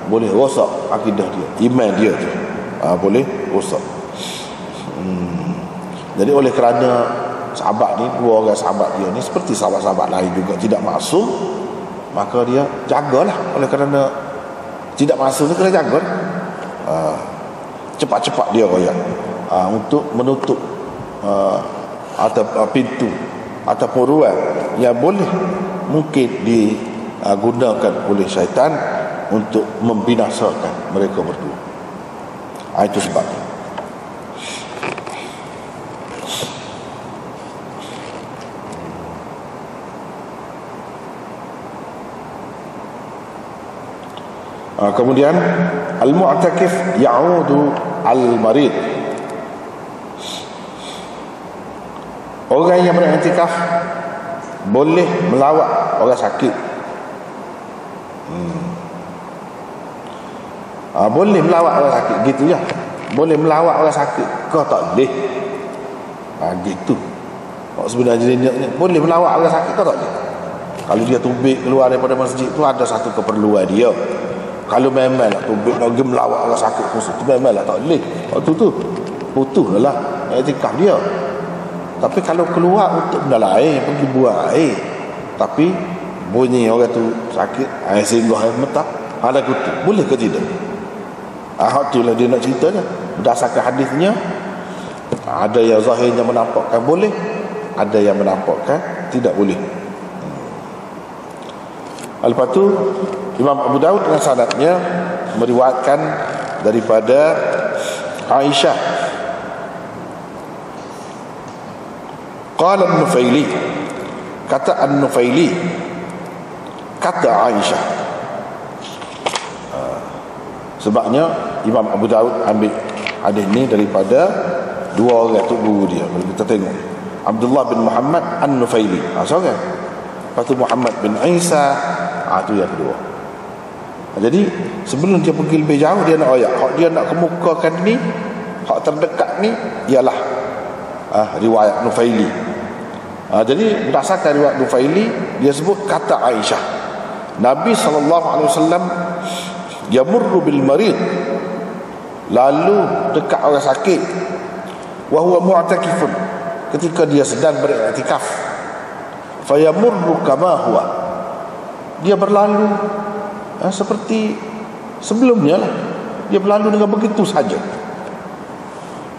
boleh rosak akidah dia, iman dia tu boleh rosak. Jadi oleh kerana sahabat ni, dua orang sahabat dia ni seperti sahabat-sahabat lain juga tidak maksum, maka dia jagalah. Oleh kerana tidak maksum ni kena jaga. Cepat-cepat dia royak untuk menutup atau pintu ataupun ruang yang boleh mungkin digunakan oleh syaitan untuk membinasakan mereka berdua. Itu sebabnya. Kemudian al-mu'takif ya'udu al-marid. Orang yang beriktikaf boleh melawat orang sakit. Boleh melawat orang sakit gitu ya. Boleh melawat orang sakit kau tak boleh. Gitu. Sebenarnya ni boleh melawat orang sakit kau tak boleh. Kalau dia tubik keluar daripada masjid tu ada satu keperluan dia. Kalau memang nak tubik nak pergi melawat orang sakit tu memang lah tak boleh. Waktu tu putuslah iktikaf dia. Tapi kalau keluar untuk benda lain, pergi buang air, tapi bunyi orang tu sakit, air singgah air mentah, ada kutu, boleh ke tidak? Itulah dia nak ceritanya. Berdasarkan hadisnya, ada yang zahirnya menampakkan boleh, ada yang menampakkan tidak boleh. Lepas tu Imam Abu Daud dengan sanadnya meriwayatkan daripada Aisyah. Qala An-Nufaili, kata An-Nufaili, kata Aisyah. Sebabnya Imam Abu Daud ambil hadis ni daripada dua orang tu guru dia. Kalau kita tengok Abdullah bin Muhammad An-Nufaili, seorang. Lepas tu Muhammad bin Isa, tu yang kedua. Jadi sebelum dia pergi lebih jauh, dia nak ayat hak dia nak kemukakan ni, hak terdekat ni ialah riwayat Nufaili. Jadi berdasarkan riwayat Nufaili, dia sebut kata Aisyah, Nabi SAW yamurru bil marid, lalu dekat orang sakit, wa huwa mu'takifun, ketika dia sedang beriktikaf, fayamurru kama huwa, dia berlalu seperti sebelumnya lah. Dia berlalu dengan begitu saja.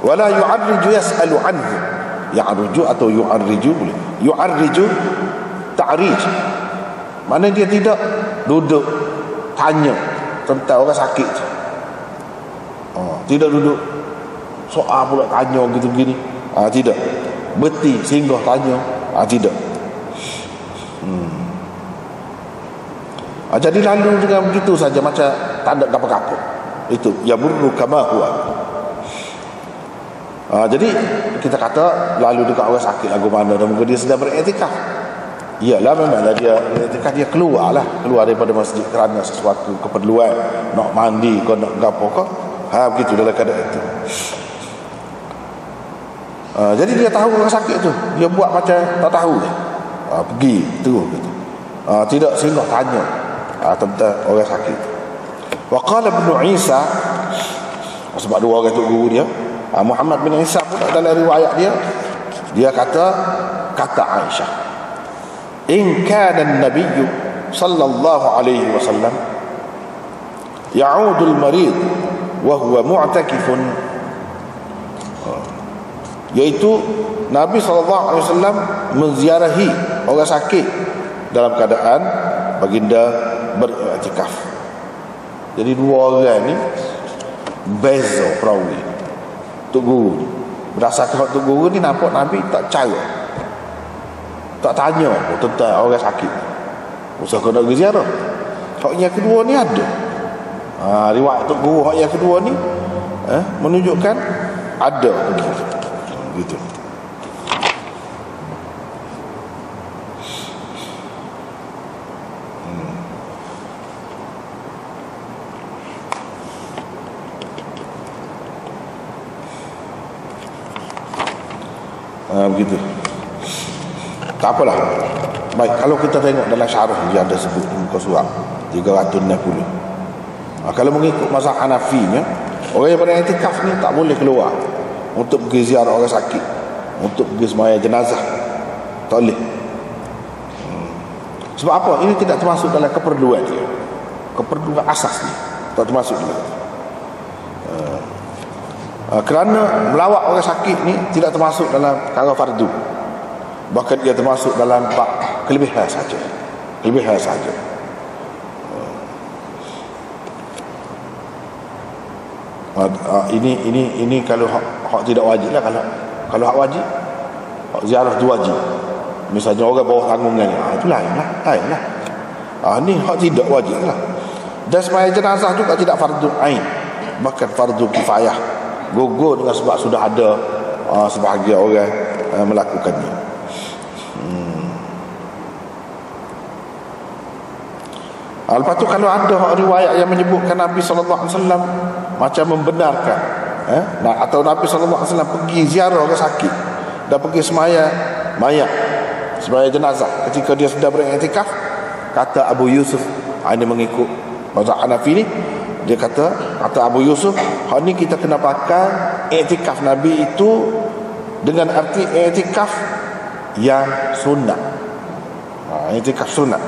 Wala yu'arriju yas'alu anhu, ya'ruju atau yu'arriju boleh. Yu'arriju ta'rij, mana dia tidak duduk tanya tentang orang sakit. Tidak duduk soal pula tanya gitu begini. Tidak. Beti singgah tanya. Tidak. Jadi lalu dengan begitu saja, macam tak ada apa-apa. Itu yamurru kama huwa. Jadi kita kata lalu dekat orang sakit lagu mana, dan mungkin dia sedang beriktikaf. Iyalah, memanglah dia beriktikaf, dia keluar daripada masjid kerana sesuatu keperluan, nak mandi kau nak gapo kau. Begitu dalam keadaan itu. Jadi dia tahu orang sakit tu, dia buat macam tak tahu. Pergi terus gitu. Tidak singgah tanya tentang orang sakit. Wa qala Ibn Isa, sebab dua orang tu guru dia, Muhammad bin Isa pun dalam riwayat dia kata Aisyah, in kana an-nabiy sallallahu alaihi wasallam ya'udu al-marid wa huwa mu'takifun, iaitu Nabi sallallahu alaihi wasallam menziarahi orang sakit dalam keadaan baginda beriktikaf. Jadi dua orang ni beza perawi. Tok guru ni, berdasarkan tok guru ni nampak Nabi tak cara, tak tanya tentang orang sakit, usah kau nak pergi ziarah. Hak yang kedua ni ada. Riwayat tok guru hak yang kedua ni menunjukkan ada gitu. Begitu. Tak apalah. Baik, kalau kita tengok dalam syarah dia ada sebut muka surat 360. Kalau mengikut mazhab Hanafinya, orang yang beriktikaf ni tak boleh keluar untuk pergi ziarah orang sakit, untuk pergi sembahyang jenazah. Tak boleh. Sebab apa? Ini tidak termasuk dalam keperluan dia. Keperluan asas ni tak termasuk dalam. Kerana melawat orang sakit ni tidak termasuk dalam perkara fardu, bahkan dia termasuk dalam bab kelebihan saja. Kelebihan saja. Ini kalau hak tidak wajib lah. Kalau hak wajib, hak ziarah tu wajib. Misalnya orang bawah tanggungan ni, itu lain lah. Ni hak tidak wajib lah. Dan sembahyang jenazah juga tidak fardu ain, bahkan fardu kifayah, gugur dengan sebab sudah ada sebahagian orang melakukannya. Lepas tu kalau ada riwayat yang menyebutkan Nabi SAW macam membenarkan atau Nabi SAW pergi ziarah orang sakit dan pergi semaya mayat, semaya jenazah ketika dia sedang beriktikaf, kata Abu Yusuf, ini mengikut mazhab Hanafi ni, dia kata Abu Yusuf, hal ni kita kena pakai iktikaf Nabi itu dengan arti iktikaf yang sunnah. Iktikaf sunnah.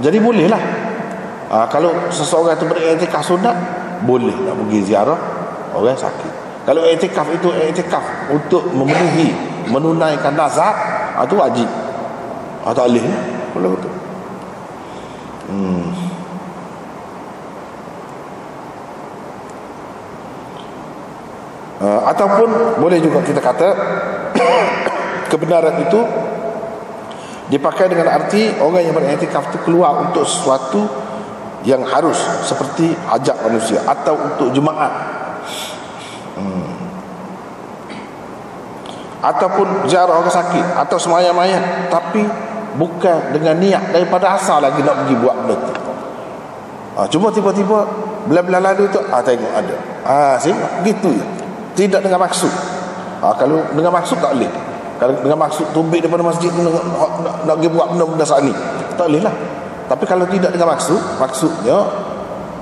Jadi bolehlah. Kalau seseorang itu beriktikaf sunat, boleh nak pergi ziarah orang sakit. Kalau iktikaf itu iktikaf untuk memenuhi, menunaikan nazar, itu wajib. Tak boleh. Boleh betul. Ataupun boleh juga kita kata kebenaran itu dipakai dengan arti orang yang beriktikaf itu keluar untuk sesuatu yang harus, seperti hajat manusia atau untuk jemaah, ataupun ziarah orang sakit atau sembahyang mayat, tapi bukan dengan niat daripada asal lagi nak pergi buat benda tu. Cuma tiba-tiba bila-bila lalu tu tengok ada. Gitu je. Tidak dengan maksud. Kalau dengan maksud tak boleh. Kalau dengan maksud tumbik daripada masjid tu nak pergi buat benda-benda saat ni, tak boleh lah. Tapi kalau tidak dengan maksudnya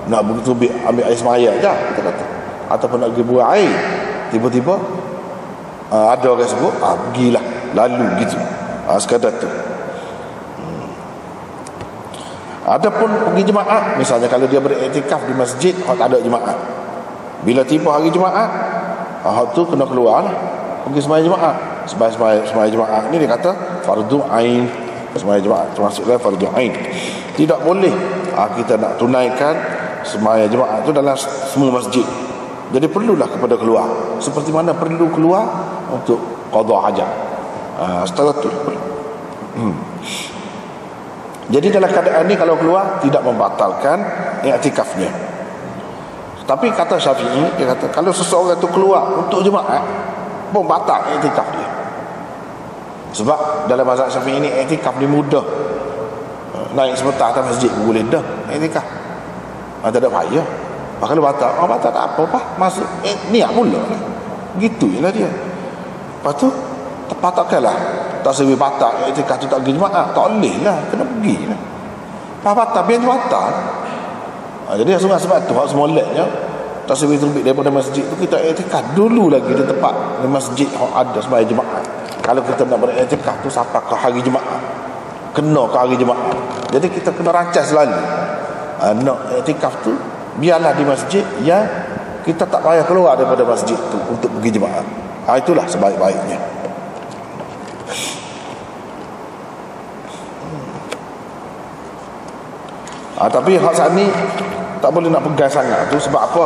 nak pergi tumbik ambil air semaya je kita kata, ataupun nak pergi buat air, tiba-tiba ada orang sebut pergilah lalu gitu, sekadar tu. Adapun pergi jemaah, misalnya kalau dia beriktikaf di masjid tak ada jemaah, bila tiba hari Jumaat tu kena keluar lah, pergi sembahyang jemaah. Sembahyang jemaah ni dia kata fardu ain. Sembahyang jemaah termasuklah fardu ain. Tidak boleh kita nak tunaikan sembahyang jemaah tu dalam semua masjid. Jadi perlulah kepada keluar, seperti mana perlu keluar untuk qada hajat. Setelah tu jadi dalam keadaan ni kalau keluar tidak membatalkan iktikafnya. Tapi kata Syafi'i, dia kata kalau seseorang tu keluar untuk jemaah pun batal iktikaf dia. Sebab dalam mazhab Syafi'i ini iktikaf ni mudah. Naik sebentar atas masjid boleh dah iktikaf. Tak ada payah. Kalau batal, batal tak apa-apa, masuk niat mula lah. Gitu je lah dia. Lepas tu patutkanlah tak sebi batal iktikaf tu tak pergi jemaah, tak boleh lah, kena pergi lah. Batal biar batal. Jadi sebab tu hak semoleknya tak sebi terbit daripada masjid tu kita iktikaf dulu lagi di tempat di masjid hak ada sembahyang jemaah. Kalau kita nak beriktikaf tu sampai ke hari Jumaat, kena ke hari Jumaat, jadi kita kena rancang selalu nak iktikaf tu biarlah di masjid yang kita tak payah keluar daripada masjid tu untuk pergi jemaah. Itulah sebaik-baiknya. Tapi hak saat ni tak boleh nak pegang sangat tu. Sebab apa?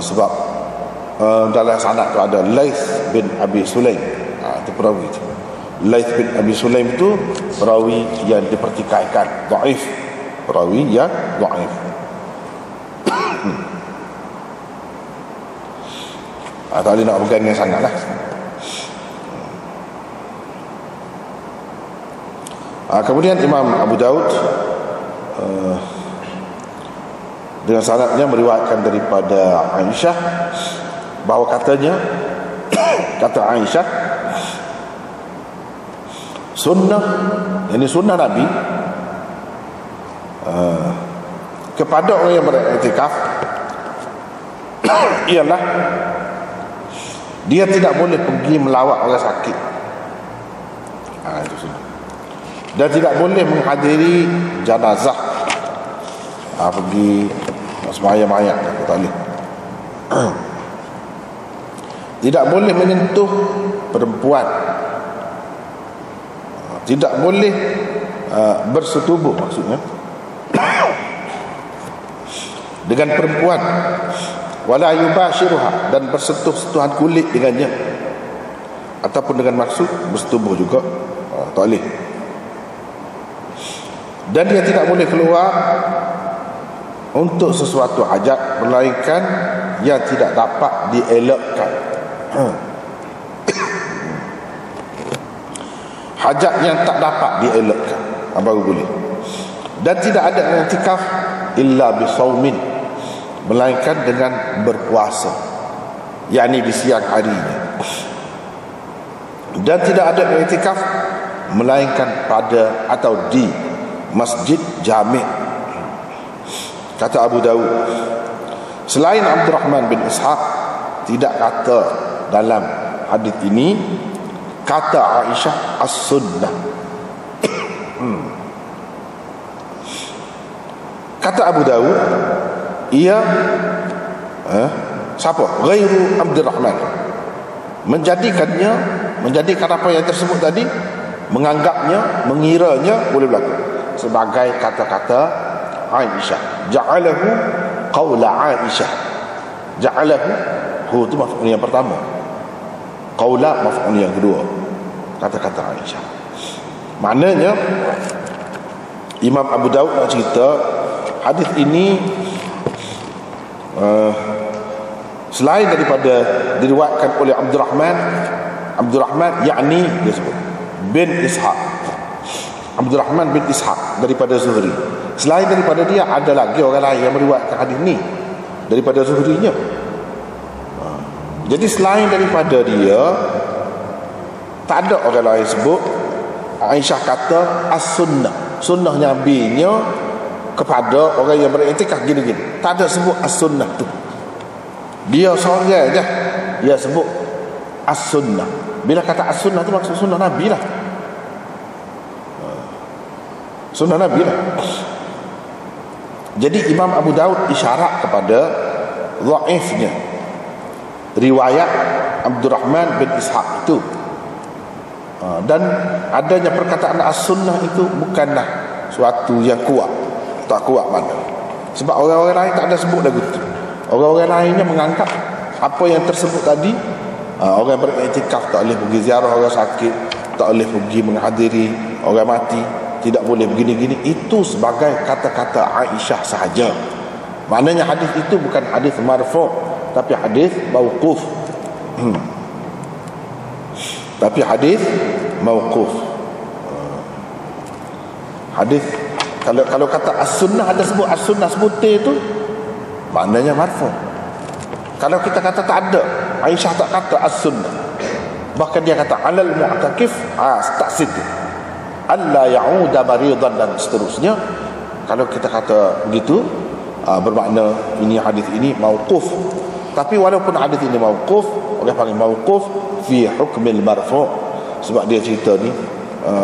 Sebab dalam sanad tu ada Laith bin Abi Sulaim. Itu perawi tu. Laith bin Abi Sulaim tu perawi yang dipertikaikan, dhaif, perawi yang dhaif. Tak boleh nak pegang dengan sangat lah. Kemudian Imam Abu Daud dengan sanadnya meriwayatkan daripada Aisyah bahawa katanya kata Aisyah, sunnah, ini sunnah Nabi kepada orang yang beriktikaf ialah dia tidak boleh pergi melawat orang sakit. Itu sunnah. Dan tidak boleh menghadiri jenazah, pergi sembahyang mayat, tak boleh. Tidak boleh menyentuh perempuan, tidak boleh bersetubuh maksudnya dengan perempuan, wala yubashiruha, dan bersentuh-sentuhan kulit dengannya ataupun dengan maksud bersetubuh juga tak boleh. Dan dia tidak boleh keluar untuk sesuatu hajat melainkan yang tidak dapat dielakkan. Hajat yang tak dapat dielakkan. baru boleh. Dan tidak ada i'tikaf illa bisaumin, melainkan dengan berpuasa, yakni di siang harinya. Dan tidak ada i'tikaf melainkan pada atau di masjid jami'. Kata Abu Dawud, selain Abdurrahman bin Ishaq tidak kata dalam hadis ini kata Aisyah as-sunnah. Kata Abu Dawud, ia siapa? Ghairu Abdurrahman, menjadikan apa yang tersebut tadi, menganggapnya, mengiranya boleh berlaku sebagai kata-kata Aisyah. Ja'alahu qawla Aisyah. Ja'alahu, hu itu maf'ul yang pertama, qawla maf'ul yang kedua, kata-kata Aisyah. Maknanya Imam Abu Dawud nak cerita hadis ini selain daripada diriwayatkan oleh Abdurrahman yakni dia sebut bin Ishaq, Abdurrahman bin Ishaq daripada Zuhri. Selain daripada dia ada lagi orang lain yang meriwayatkan hadis ni daripada Zuhrinya. Jadi selain daripada dia tak ada orang lain sebut Aisyah kata as-sunnah, sunnah Nabi-nya kepada orang yang beriktikaf gini-gini. Tak ada sebut as-sunnah tu. Dia seorang je dia sebut as-sunnah. Bila kata as-sunnah tu maksud sunnah Nabi lah. Sunnah Nabi lah. Jadi Imam Abu Daud isyarat kepada dhaifnya riwayat Abdurrahman bin Ishaq itu. Dan adanya perkataan as-sunnah itu bukanlah suatu yang kuat. Tak kuat mana. Sebab orang-orang lain tak ada sebut lagu tu. Orang-orang lainnya menganggap apa yang tersebut tadi, orang beriktikaf tak boleh pergi ziarah orang sakit, tak boleh pergi menghadiri orang mati, tidak boleh begini-gini, itu sebagai kata-kata Aisyah sahaja. Maknanya hadis itu bukan hadis marfu', tapi hadis mauquf. Tapi hadis mauquf. Hadis kalau kata as-sunnah ada sebut as-sunnah sebutir tu maknanya marfu'. Kalau kita kata tak ada, Aisyah tak kata as-sunnah, bahkan dia kata alal mu'takif tak situ alla ya'uda maridan dan seterusnya. Kalau kita kata begitu bermakna ini hadis ini mauquf. Tapi walaupun hadis ini mauquf, orang panggil mauquf fi hukmil marfu', sebab dia cerita ni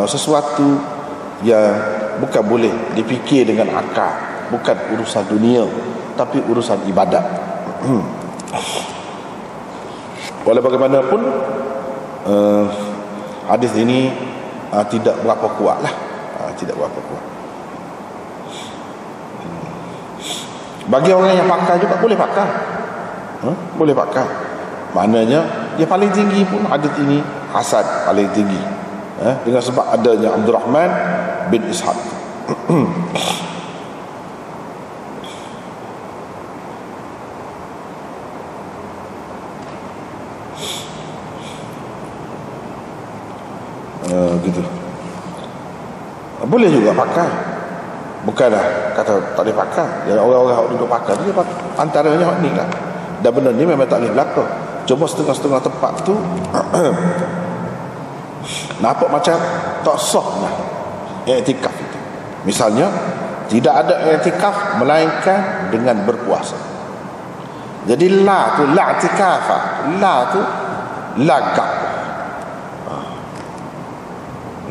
sesuatu yang bukan boleh dipikir dengan akal, bukan urusan dunia tapi urusan ibadat. Walau bagaimanapun hadis ini tidak berapa kuat lah, tidak berapa kuat. Bagi orang yang pakar juga boleh pakar, boleh pakar. Maknanya dia paling tinggi pun hadis ini hasan, paling tinggi, dengan sebab adanya Abdurrahman bin Ishaq. Gitu. Boleh juga pakai, bukanlah kata tak boleh pakai. Jadi orang-orang yang duduk pakai dia antaranya hak ni lah. Dan benda ni memang tak boleh berlaku. Cuma setengah-setengah tempat tu nampak macam tak sah lah i'tikaf itu. Misalnya tidak ada i'tikaf melainkan dengan berpuasa. Jadi la tu la i'tikaf, la tu lagak,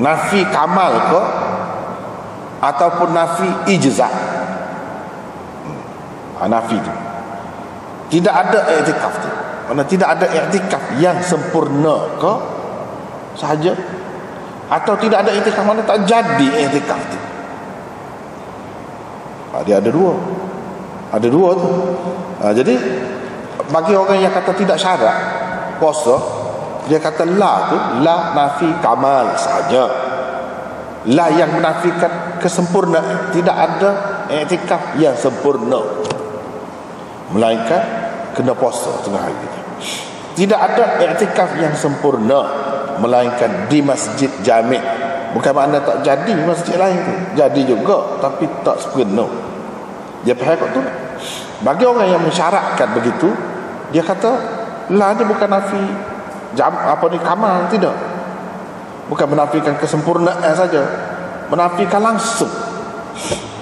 nafi kamal ke ataupun nafi ijza'. Nafi tu tidak ada i'tikaf tu. Mana tidak ada i'tikaf yang sempurna ke sahaja, atau tidak ada i'tikaf mana tak jadi i'tikaf tu. Dia ada dua. Ada dua tu. Jadi bagi orang yang kata tidak syarat puasa, dia kata la tu la nafi kamal sahaja. La yang menafikan kesempurnaan. Tidak ada i'tikaf yang sempurna, melainkan kena puasa tengah hari itu. Tidak ada i'tikaf yang sempurna melainkan di masjid jami'. Bukan makna tak jadi masjid lain tu. Jadi juga, tapi tak sepenuh. Dia faham tu. Bagi orang yang mensyaratkan begitu, dia kata, lah dia bukan nafi kamal, tidak. Bukan menafikan kesempurnaan saja, menafikan langsung.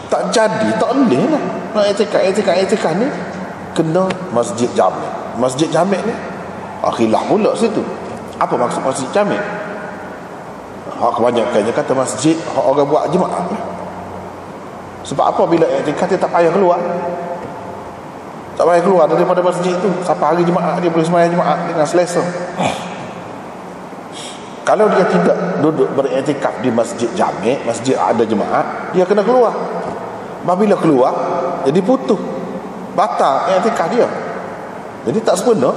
Tak jadi, tak boleh lah. Nak etikad ni kena masjid jami'. Masjid jami' ni khilaf pula situ. Apa maksud masjid jami'? Hak kebanyakannya kata masjid hak orang buat jemaah. Sebab apa? Bila etikad dia tak payah keluar. Tak payah keluar daripada masjid tu. Sampai hari jemaah dia boleh sembahyang jemaah dengan selesa. Kalau dia tidak duduk beriktikaf di masjid jami', masjid ada jemaah, dia kena keluar. Bila keluar, jadi putus, batal iktikaf dia. Jadi tak sempurna.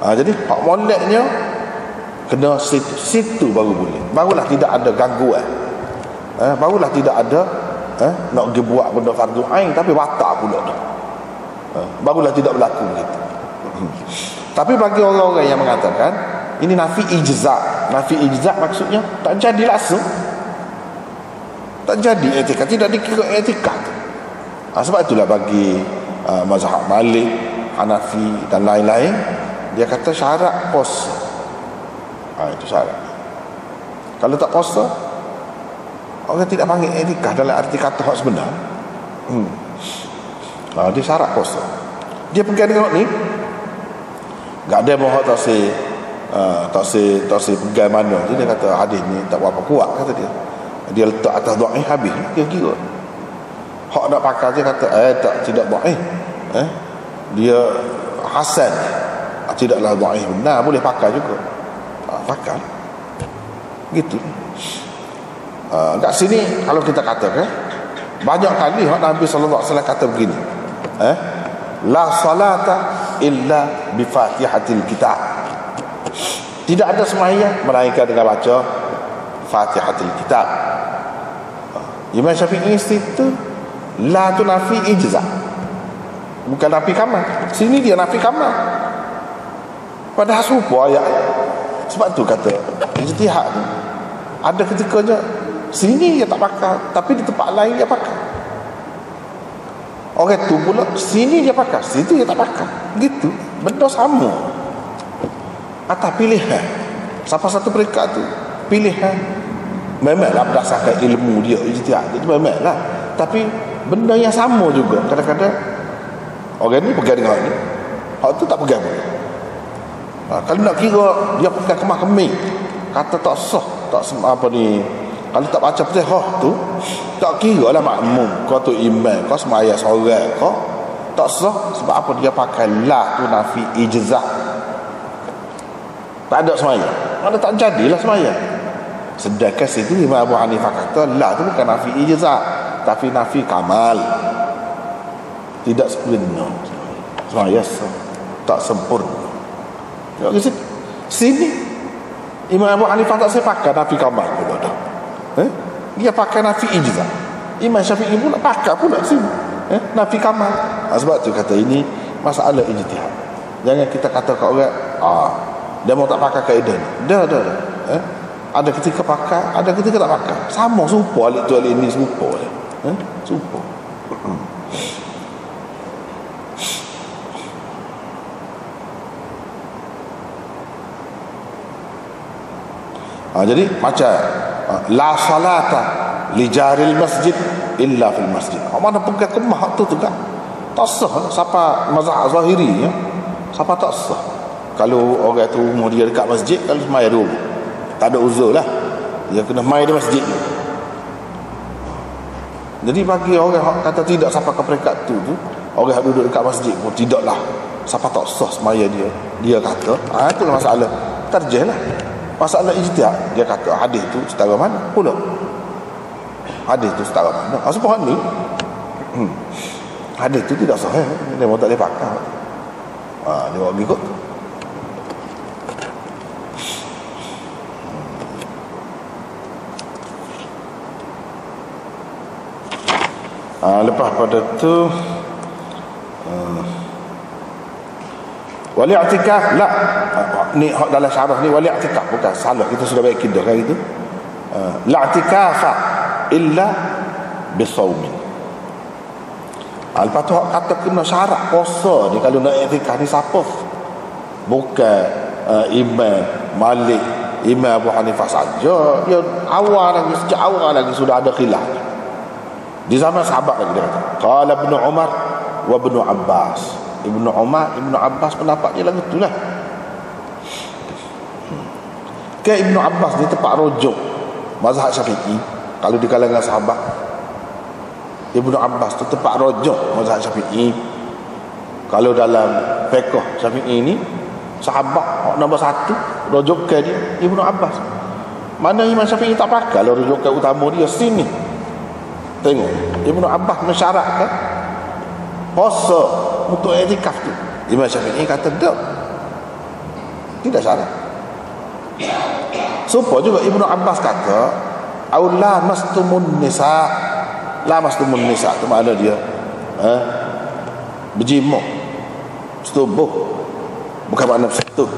Jadi hak moleknya kena situ baru boleh. Barulah tidak ada gangguan. Barulah tidak ada nak pergi buat benda fardu ain tapi batal pula dah. Barulah tidak berlaku begitu. Tapi bagi orang-orang yang mengatakan ini nafi ijza'. Nafi ijza' maksudnya tak jadi langsung. Tak jadi etikad, tidak dikira etikad. Sebab itulah bagi mazhab Malik, Hanafi dan lain-lain, dia kata syarat puasa. Itu syarat. Kalau tak puasa, orang tidak panggil etikad dalam arti kata hak sebenar. Dia syarat puasa. Dia pergi tengok ni, tak ada mohon tak si pegang mana. Jadi dia kata hadis ni tak berapa kuat, kata dia. Dia letak atas dhaif habis. Dia kira hak nak pakai dia kata tidak dhaif. Dia hasan. Tidaklah dhaif benar, boleh pakai juga. Pakai. Gitu. Kat sini kalau kita katakan banyak kali Nabi sallallahu alaihi wasallam kata begini. La salata illa bi Fatihatil Kitab. Tidak ada sembahyang melainkan dengan baca Fatihatul Kitab. Imam Syafi'i itu la tu nafi ijza', bukan nafi kamal. Sini dia nafi kamal, padahal serupa ayat. Sebab tu kata ijtihad ni ada ketikanya sini dia tak pakai, tapi di tempat lain dia pakai. Orang tu pula sini dia pakai, situ dia tak pakai. Gitu, benda sama. Atas pilihan. Siapa satu peringkat tu pilihan. Memanglah berdasarkan ilmu dia ijtihad itu memanglah. Tapi benda yang sama juga. Kadang-kadang orang ni pegang dengan ni, hak tu tak pegang. Kalau nak kira dia pegang kemah keming, kata tak sah, tak apa ni. Kalau tak baca Fatihah tu, tak kira lah makmum kau tu imam, kau sembahyang seorang kau tak sah. Sebab apa? Dia pakai la tu nafi ijza'. Tak ada sembahyang, mana tak jadilah sembahyang. Sedangkan situ Imam Abu Hanifah kata la tu bukan nafi ijza', tapi nafi kamal. Tidak sempurna sembahyang, tak sempurna. Tengok ke sini Imam Abu Hanifah tak pakai nafi kamal pula dah. Dia pakai nafi ijza'. Imam Syafi'i pula pakai pula sini nafi kamal. Sebab tu kata ini masalah ijtihad. Jangan kita kata kat orang dia mau tak pakai kaedah ni. Dah. Ada ketika pakai, ada ketika tak pakai. Sama serupa alik tu alik ni serupa je. Serupa. Jadi macam la salata li jaril masjid illa fil masjid. Mana pegang kemah tu kan tak sah. Siapa mazhab zahiri ya, siapa tak sah. Kalau orang tu umur dia dekat masjid, kalau semai dulu tak ada uzur lah, dia kena mai di masjid. Jadi bagi orang yang kata tidak sampai ke peringkat tu orang yang duduk dekat masjid pun tidaklah siapa tak sah semaya dia kata itulah masalah tarjih lah. Masalah ijtihad, dia kata hadis tu setara mana pula, hadis tu setara mana. Sebab ni hadis tu tidak sahih, dia mahu tak boleh pakai. Dia buat ikut. Lepas pada tu wali i'tikaf la ni dalam syarah ni wali i'tikaf bukan salah, kita sudah baik kidah kan itu. la'tikafa illa bisawmin. Lepas tu kata kena syarat puasa ni kalau nak i'tikaf ni siapa? Bukan Imam Malik, Imam Abu Hanifah saja. Dia awal lagi, sejak awal lagi sudah ada khilaf. Di zaman sahabat lagi dia kata. Qala Ibn Umar wa Ibn Abbas. Ibn Umar, Ibn Abbas pendapat dia lagu itulah. Ke Ibn Abbas dia tempat rujuk mazhab Syafi'i kalau di kalangan sahabat. Ibn Abbas tu tempat rujuk mazhab Syafi'i. Kalau dalam fiqh Syafi'i ni sahabat nombor satu rujukan dia Ibn Abbas. Mana Imam Syafi'i tak pakai kalau rujukan utama dia sini. Tengok Ibn Abbas mensyaratkan puasa untuk i'tikaf tu. Imam Syafi'i kata tak, tidak syarat. Supaya juga Ibn Abbas kata aula mastumun nisa. La mastumun nisa tu makna dia berjimuk, setubuh, bukan makna bersentuh.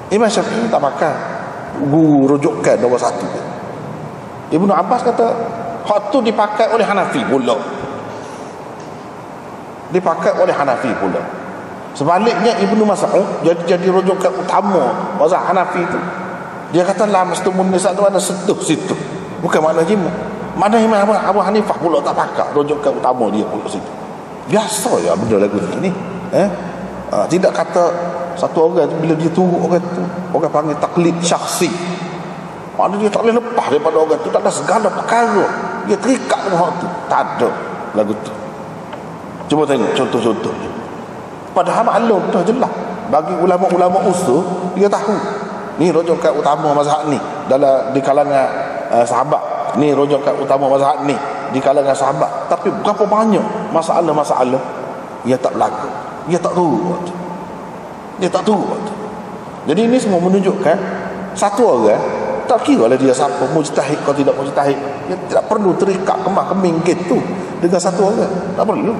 Imam Syafi'i tak pakai guru rujukan nombor satu. Ibn Abbas kata hak tu dipakai oleh Hanafi pula. Dipakai oleh Hanafi pula. Sebaliknya Ibnu Mas'ud jadi rujukan utama mazhab Hanafi tu. Dia kata la mastumun nisa tu ada sentuh situ. Bukan makna jimuk. Mana Imam Abu Hanifah pula tak pakai rujukan utama dia pula situ. Biasa ya benda lagu ni. Tidak kata satu orang tu bila dia turut orang tu, orang panggil taklid syakhsi. Maknanya dia tak boleh lepas daripada orang tu, tak ada segala perkara dia terikat dengan orang tu. Tak ada lagu tu. Cuba tengok contoh-contoh. Padahal maklum dah jelas bagi ulama-ulama usul, dia tahu ni rujukan utama mazhab ni dalam di kalangan sahabat, ni rujukan utama mazhab ni di kalangan sahabat. Tapi berapa banyak masalah-masalah ia tak berlaku, ia tak tahu, dia tak tahu. Jadi ini semua menunjukkan satu orang tak kira lah dia siapa, mujtahid atau tidak mujtahid, dia tidak perlu terikat kemah-keming gitu dengan satu orang, tak perlu.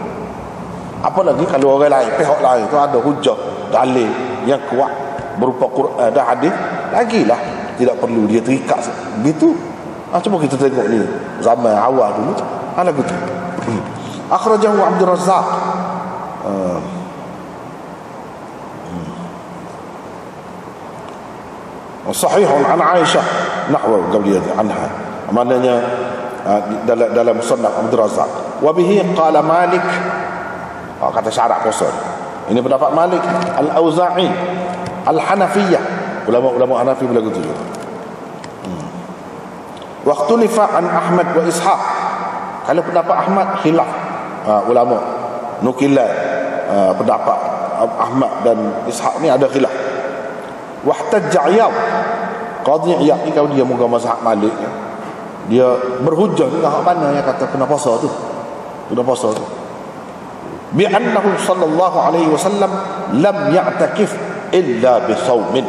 Apalagi kalau orang lain, pihak lain tu ada hujah dalil yang kuat berupa Quran dan hadis, lagilah tidak perlu dia terikat begitu. Cuba kita tengok ni zaman awal dulu lagu tu. Akhrajahu Abdul Razzaq sahih an Aisyah nahwa qabliyah anha, maknanya dalam musannaf Abdul Razzaq. Wa bihi qala Malik, kata syarat puasa. Ini pendapat Malik, Al-Auza'i, Al-Hanafiyah, ulama-ulama Hanafi berlagu tu. Waktu lifa an Ahmad wa Ishaq. Kalau pendapat Ahmad khilaf ulama nukilan pendapat Ahmad dan Ishaq ni ada khilaf. Wahtajja Iyad, Qadhi Iyad ni kalau dia muka mazhab Malik, dia berhujah dengan hak mana yang kata kena puasa tu, kena puasa tu, bi annahu sallallahu alaihi wasallam lam ya'takif illa bi shaumin.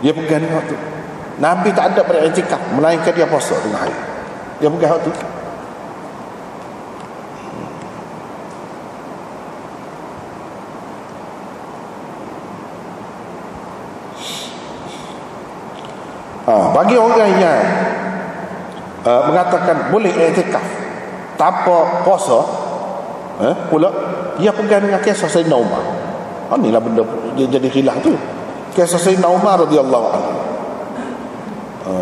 Dia pegang hak tu, Nabi tak ada beriktikaf melainkan dia puasa dengan hari. Dia pegang hak tu. Bagi orang yang mengatakan boleh i'tikaf tanpa puasa, pula dia pegang dengan kisah Sayyidina Umar. Inilah benda dia jadi khilaf tu. Kisah Sayyidina Umar radhiyallahu anhu.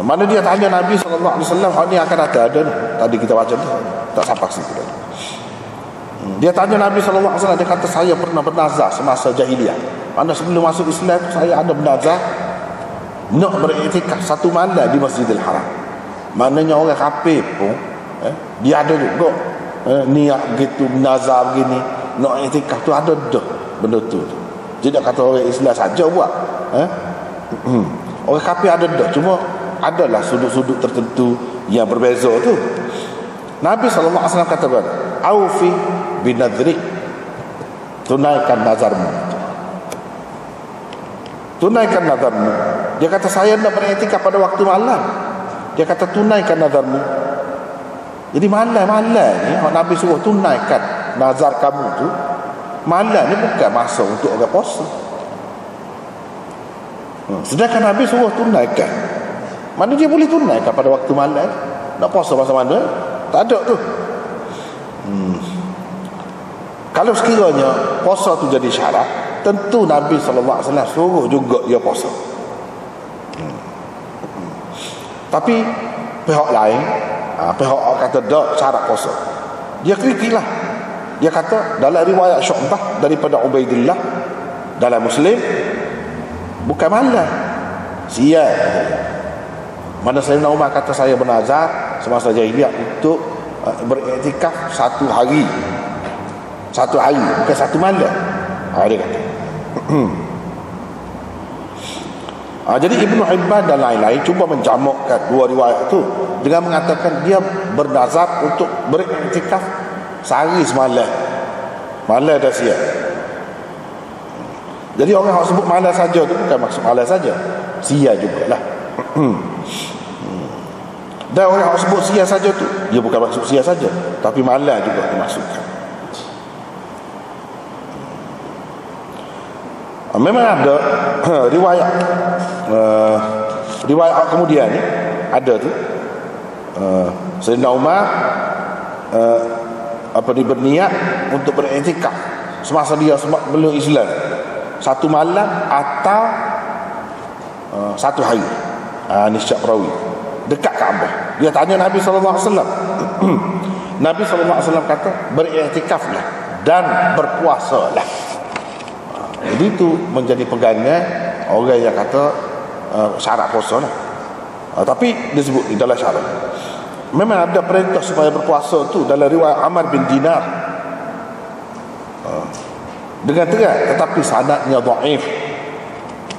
Mana dia tanya Nabi sallallahu alaihi wasallam, ni akan ada ni. Tadi kita baca tu, tak sampai situ dah. Dia tanya Nabi sallallahu alaihi wasallam, dia kata saya pernah bernazar semasa jahiliyah. Mana sebelum masuk Islam saya ada bernazar nak beriktikaf satu malam di Masjidil Haram. Maknanya orang kafir pun dia ada juga niat gitu, nazar begini, nak iktikaf tu ada dah benda tu. Tidak kata orang Islam saja buat. Orang kafir ada dah, cuma adalah sudut-sudut tertentu yang berbeza tu. Nabi sallallahu alaihi wasallam kata, "Aufi binadrik." Tunaikan nazarmu. Tunaikan nazarmu. Dia kata saya nak beriktikaf pada waktu malam. Dia kata tunaikan nazarmu. Jadi malam-malam ni Nabi suruh tunaikan nazar kamu tu. Malam ni bukan masa untuk orang puasa. Sedangkan Nabi suruh tunaikan Mana dia boleh tunaikan pada waktu malam? Nak puasa masa mana? Tak ada tu. Kalau sekiranya puasa tu jadi syarat, tentu Nabi SAW suruh juga dia puasa. Tapi pihak lain, pihak kata tak syarat puasa, dia kritiklah. Dia kata dalam riwayat Syu'bah daripada Ubaidillah dalam Muslim, bukan malam, siang. Mana Sayyidina Umar kata saya bernazar semasa jahiliah untuk beriktikaf satu hari, bukan satu malam. Dia kata. Jadi Ibnu Hibban dan lain-lain cuba menjamakkan dua riwayat tu dengan mengatakan dia bernazar untuk beriktikaf sehari semalam, malam dan siang. Jadi orang yang sebut malam saja tu bukan maksud malam saja, siang jugalah. Dan orang yang sebut siang saja tu, dia bukan maksud siang saja, tapi malam juga dimaksudkan. Memang ada riwayat kemudian ni ada tu Sayyidina Umar berniat untuk beriktikaf semasa dia belum Islam, satu malam atau satu hari. Ni Syak Perawi dekat Kaabah. Dia tanya Nabi SAW. Nabi SAW kata beriktikaflah dan berpuasalah. Jadi itu menjadi pegangan orang yang kata syarat puasa lah. Tapi disebut di dalam syarat memang ada perintah supaya berpuasa tu dalam riwayat Ammar bin Dinar dengan terang, tetapi sanadnya dhaif.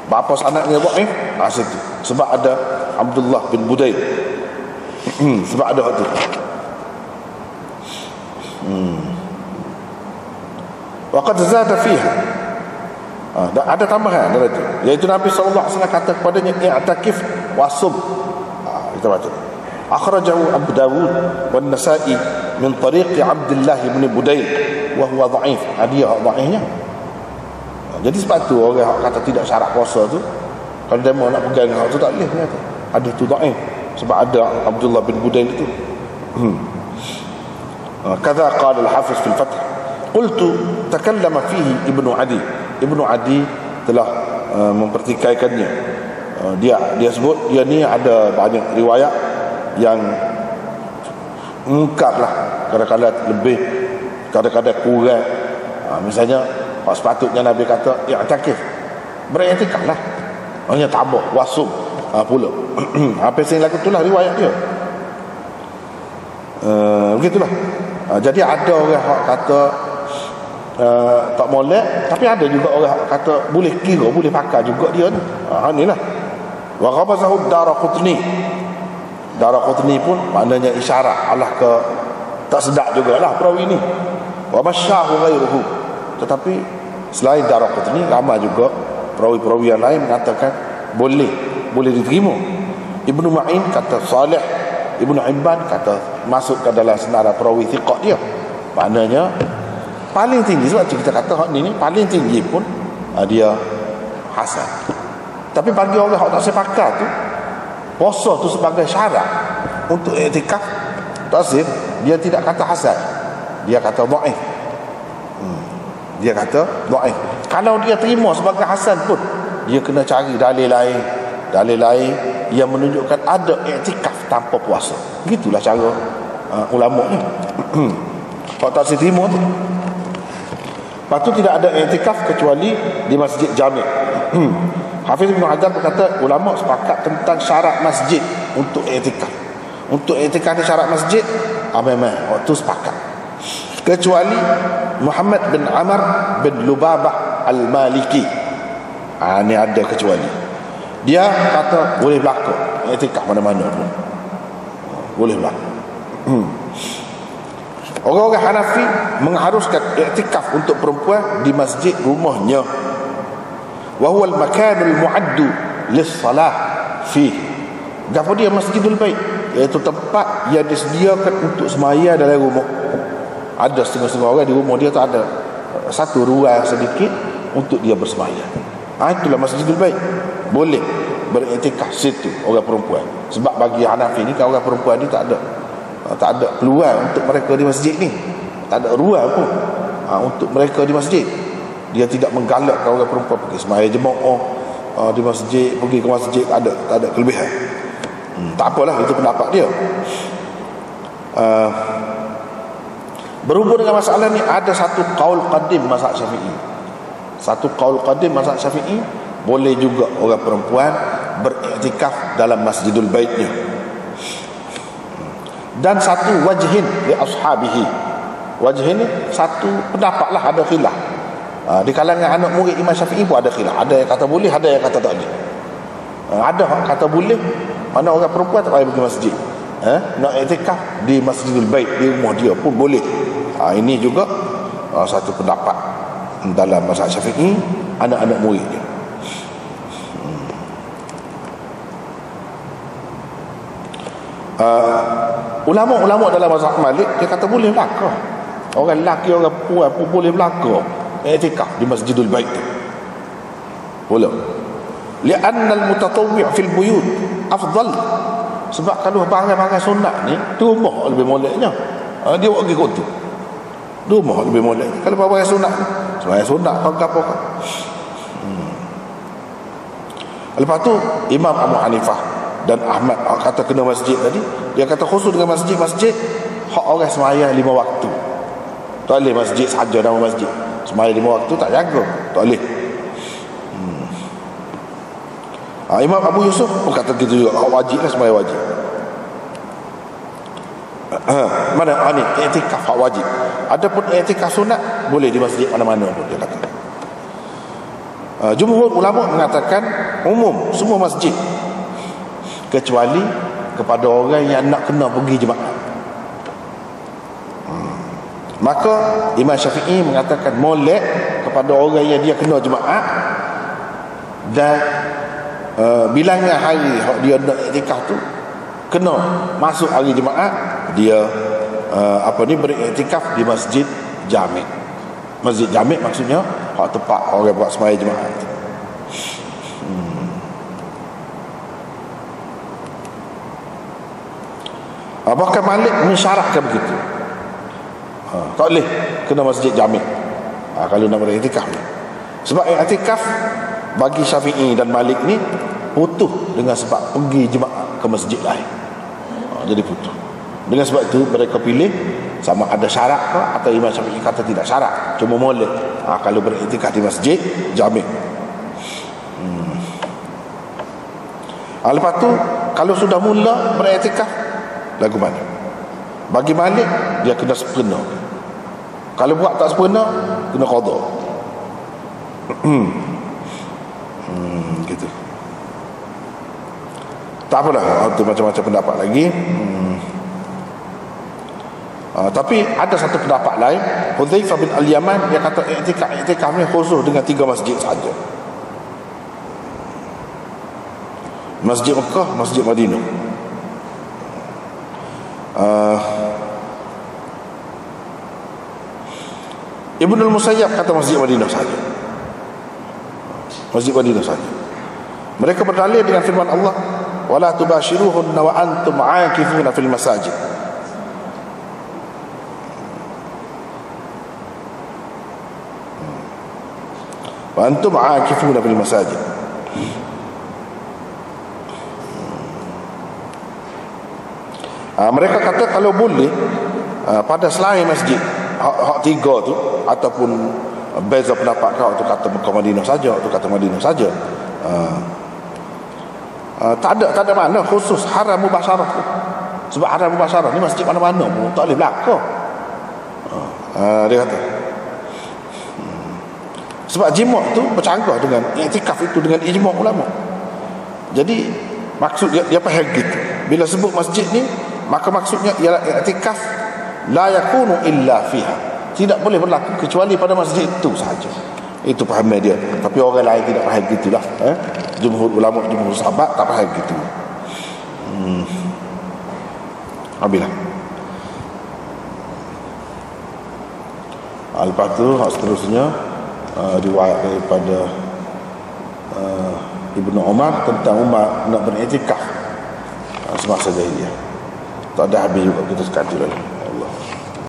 Apa sanadnya dhaif? Situ sebab ada Abdullah bin Budayl. Sebab ada tu. Waqad zada fiha. Ada tambahan dalam itu, iaitu Nabi SAW kata kepadanya i'takif wasum. Kita baca akhrajahu Abu Dawud wan Nasa'i min tariq Abdullah bin Budayl wa huwa dhaif. Dia dhaifnya. Jadi sebab tu orang kata tidak syarat puasa tu, kalau dia mau nak pegang hak tu tak boleh kata. Ada tu dhaif sebab ada Abdullah bin Budayl itu. Kadza qala al-Hafiz fil Fath. Qultu takallama fihi Ibnu Adi. Ibnu Adi telah mempertikaikannya. Dia sebut dia ni ada banyak riwayat yang mungkar lah, kadang-kadang lebih, kadang-kadang kurang. Misalnya sepatutnya Nabi kata i'takif, beriktikaf lah, hanya tabuk wasum pula. Apa yang lagu itulah riwayat dia. Begitulah. Jadi ada orang kata tak molek, tapi ada juga orang kata boleh kira, boleh pakai juga dia ni. Inilah. Wa ghabazahu Daraqutni. Daraqutni pun maknanya isyarat alah ke tak sedap jugalah perawi ni. Wa masyahu ghairuhu. Tetapi selain Daraqutni, ramai juga perawi-perawi yang lain mengatakan boleh diterima. Ibnu Ma'in kata salih, Ibnu Hibban kata masuk ke dalam senarai perawi thiqah dia. Maknanya paling tinggi, sebab kita kata hak ni paling tinggi pun dia hasan. Tapi bagi orang yang tak sepakat tu, puasa tu sebagai syarat untuk i'tikaf tasir, dia tidak kata hasan, dia kata dhaif. Dia kata dhaif. Kalau dia terima sebagai hasan pun, dia kena cari dalil lain yang menunjukkan ada i'tikaf tanpa puasa. Begitulah cara ulama ni. Kalau tak terima tu, lepas tu tidak ada i'tikaf kecuali di masjid jami'. Hafiz Ibn Hajar berkata ulama sepakat tentang syarat masjid untuk i'tikaf. Untuk i'tikaf di syarat masjid, memang waktu sepakat. Kecuali Muhammad bin Amr bin Lubabah Al-Maliki. Ini ada kecuali. Dia kata boleh berlaku i'tikaf mana-mana pun. Boleh berlaku. Orang-orang Hanafi mengharuskan i'tikaf untuk perempuan di masjid rumahnya. Wa huwa al-makanul mu'addu lis-salah fi. Gapo dia Masjidul Bait, iaitu tempat yang disediakan untuk semaya dalam rumah. Ada setengah-setengah orang di rumah dia tu ada satu ruang sedikit untuk dia bersemaya. Itulah Masjidul Bait. Boleh beriktikaf situ orang perempuan. Sebab bagi Hanafi ni kan orang perempuan ni tak ada peluang untuk mereka di masjid ni. Tak ada ruang pun untuk mereka di masjid. Dia tidak menggalakkan orang perempuan pergi sembahyang jemaah di masjid, pergi ke masjid, tak ada kelebihan. Tak apalah, itu pendapat dia. Berhubung dengan masalah ni, ada satu qaul qadim mazhab Syafi'i. Satu qaul qadim mazhab Syafi'i, boleh juga orang perempuan beriktikaf dalam Masjidul Baitnya. Dan satu wajhin li ashabihi. Wajhin ni satu pendapat lah, ada khilaf. Di kalangan anak murid Imam Syafi'i pun ada khilaf. Ada yang kata boleh, ada yang kata tak boleh. Ada yang kata boleh, mana orang perempuan tak payah pergi masjid. Nak iktikaf di Masjidul Bait, di rumah dia pun boleh. Ini juga satu pendapat dalam mazhab Syafi'i, anak-anak murid dia. Ulama-ulama dalam mazhab Malik, dia kata boleh belaka. Orang lelaki, orang perempuan pun boleh belaka iktikaf di Masjidul Bait tu. Boleh. Li'anna al-mutatawwi' fil buyut afdal. Sebab kalau barang-barang sunat ni, di rumah lebih moleknya. Dia buat pergi kot tu. Di rumah lebih molek. Kalau barang sunat ni, sembahyang sunat apa-apa. Lepas tu Imam Abu Hanifah dan Ahmad kata kena masjid tadi. Dia kata khusus dengan masjid hak orang sembahyang 5 waktu. Tak boleh masjid sahaja nama masjid. Sembahyang 5 waktu tak jaga, tak boleh. Imam Abu Yusuf pun kata gitu juga, wajib lah sembahyang wajib. Mana ni i'tikaf hak wajib. Adapun i'tikaf sunat boleh di masjid mana-mana pun, dia kata. Jumhur ulama mengatakan umum semua masjid, kecuali kepada orang yang nak kena pergi jemaah. Maka Imam Syafi'i mengatakan molek kepada orang yang dia kena jemaah, dan bilangan hari dia nak iktikaf tu kena masuk hari jemaah, dia beriktikaf di masjid jami'. Masjid jami' maksudnya hak tempat orang buat sembahyang jemaah tu. Bahkan Malik mensyaratkan begitu. Tak boleh kena masjid jami' kalau nak beriktikaf. Sebab iktikaf bagi Syafi'i dan Malik ni putus dengan sebab pergi jemaah ke masjid lain. Jadi putus. Dengan sebab itu mereka pilih sama ada syarat ke, atau Imam Syafi'i kata tidak syarat, cuma boleh kalau beriktikaf di masjid jami'. Lepas tu kalau sudah mula beriktikaf, lagu mana? Bagi Malik dia kena sempurna. Kalau buat tak sempurna, kena qada. Gitu. Tak apalah, itu macam-macam pendapat lagi. Tapi ada satu pendapat lain, Hudzaifah bin Al-Yaman, dia kata iktikaf ni khusus dengan 3 masjid saja. Masjid Mekah, Masjid Madinah. Ibnul Musayyab kata Masjid Madinah saja. Masjid Madinah saja. Mereka berdalil dengan firman Allah, wala tubashiruhunna wa antum aakifuna fil masajid. Wa antum aakifuna fil masajid. Mereka kata kalau boleh pada selain masjid hak 3 tu, ataupun beza pendapat kau tu kata Mekah Madinah saja, tu kata Madinah saja. Tak ada mana khusus haram mubasyarah tu. Sebab haram mubasyarah ni masjid mana-mana pun tak boleh belaka. Dia kata sebab jima' tu bercanggah dengan iktikaf itu dengan ijma' ulama. Jadi maksud dia faham gitu. Bila sebut masjid ni, maka maksudnya ialah iktikaf la yakunu illa fiha, tidak boleh berlaku kecuali pada masjid itu sahaja. Itu fahamnya dia. Tapi orang lain tidak faham gitulah. Jumhur ulama, jumhur sahabat tak faham gitu. Habislah. Lepas tu seterusnya riwayat daripada Ibnu Umar tentang Umar nak beriktikaf semasa jahiliyah. Tak ada habis juga kita sekali lagi. Allah.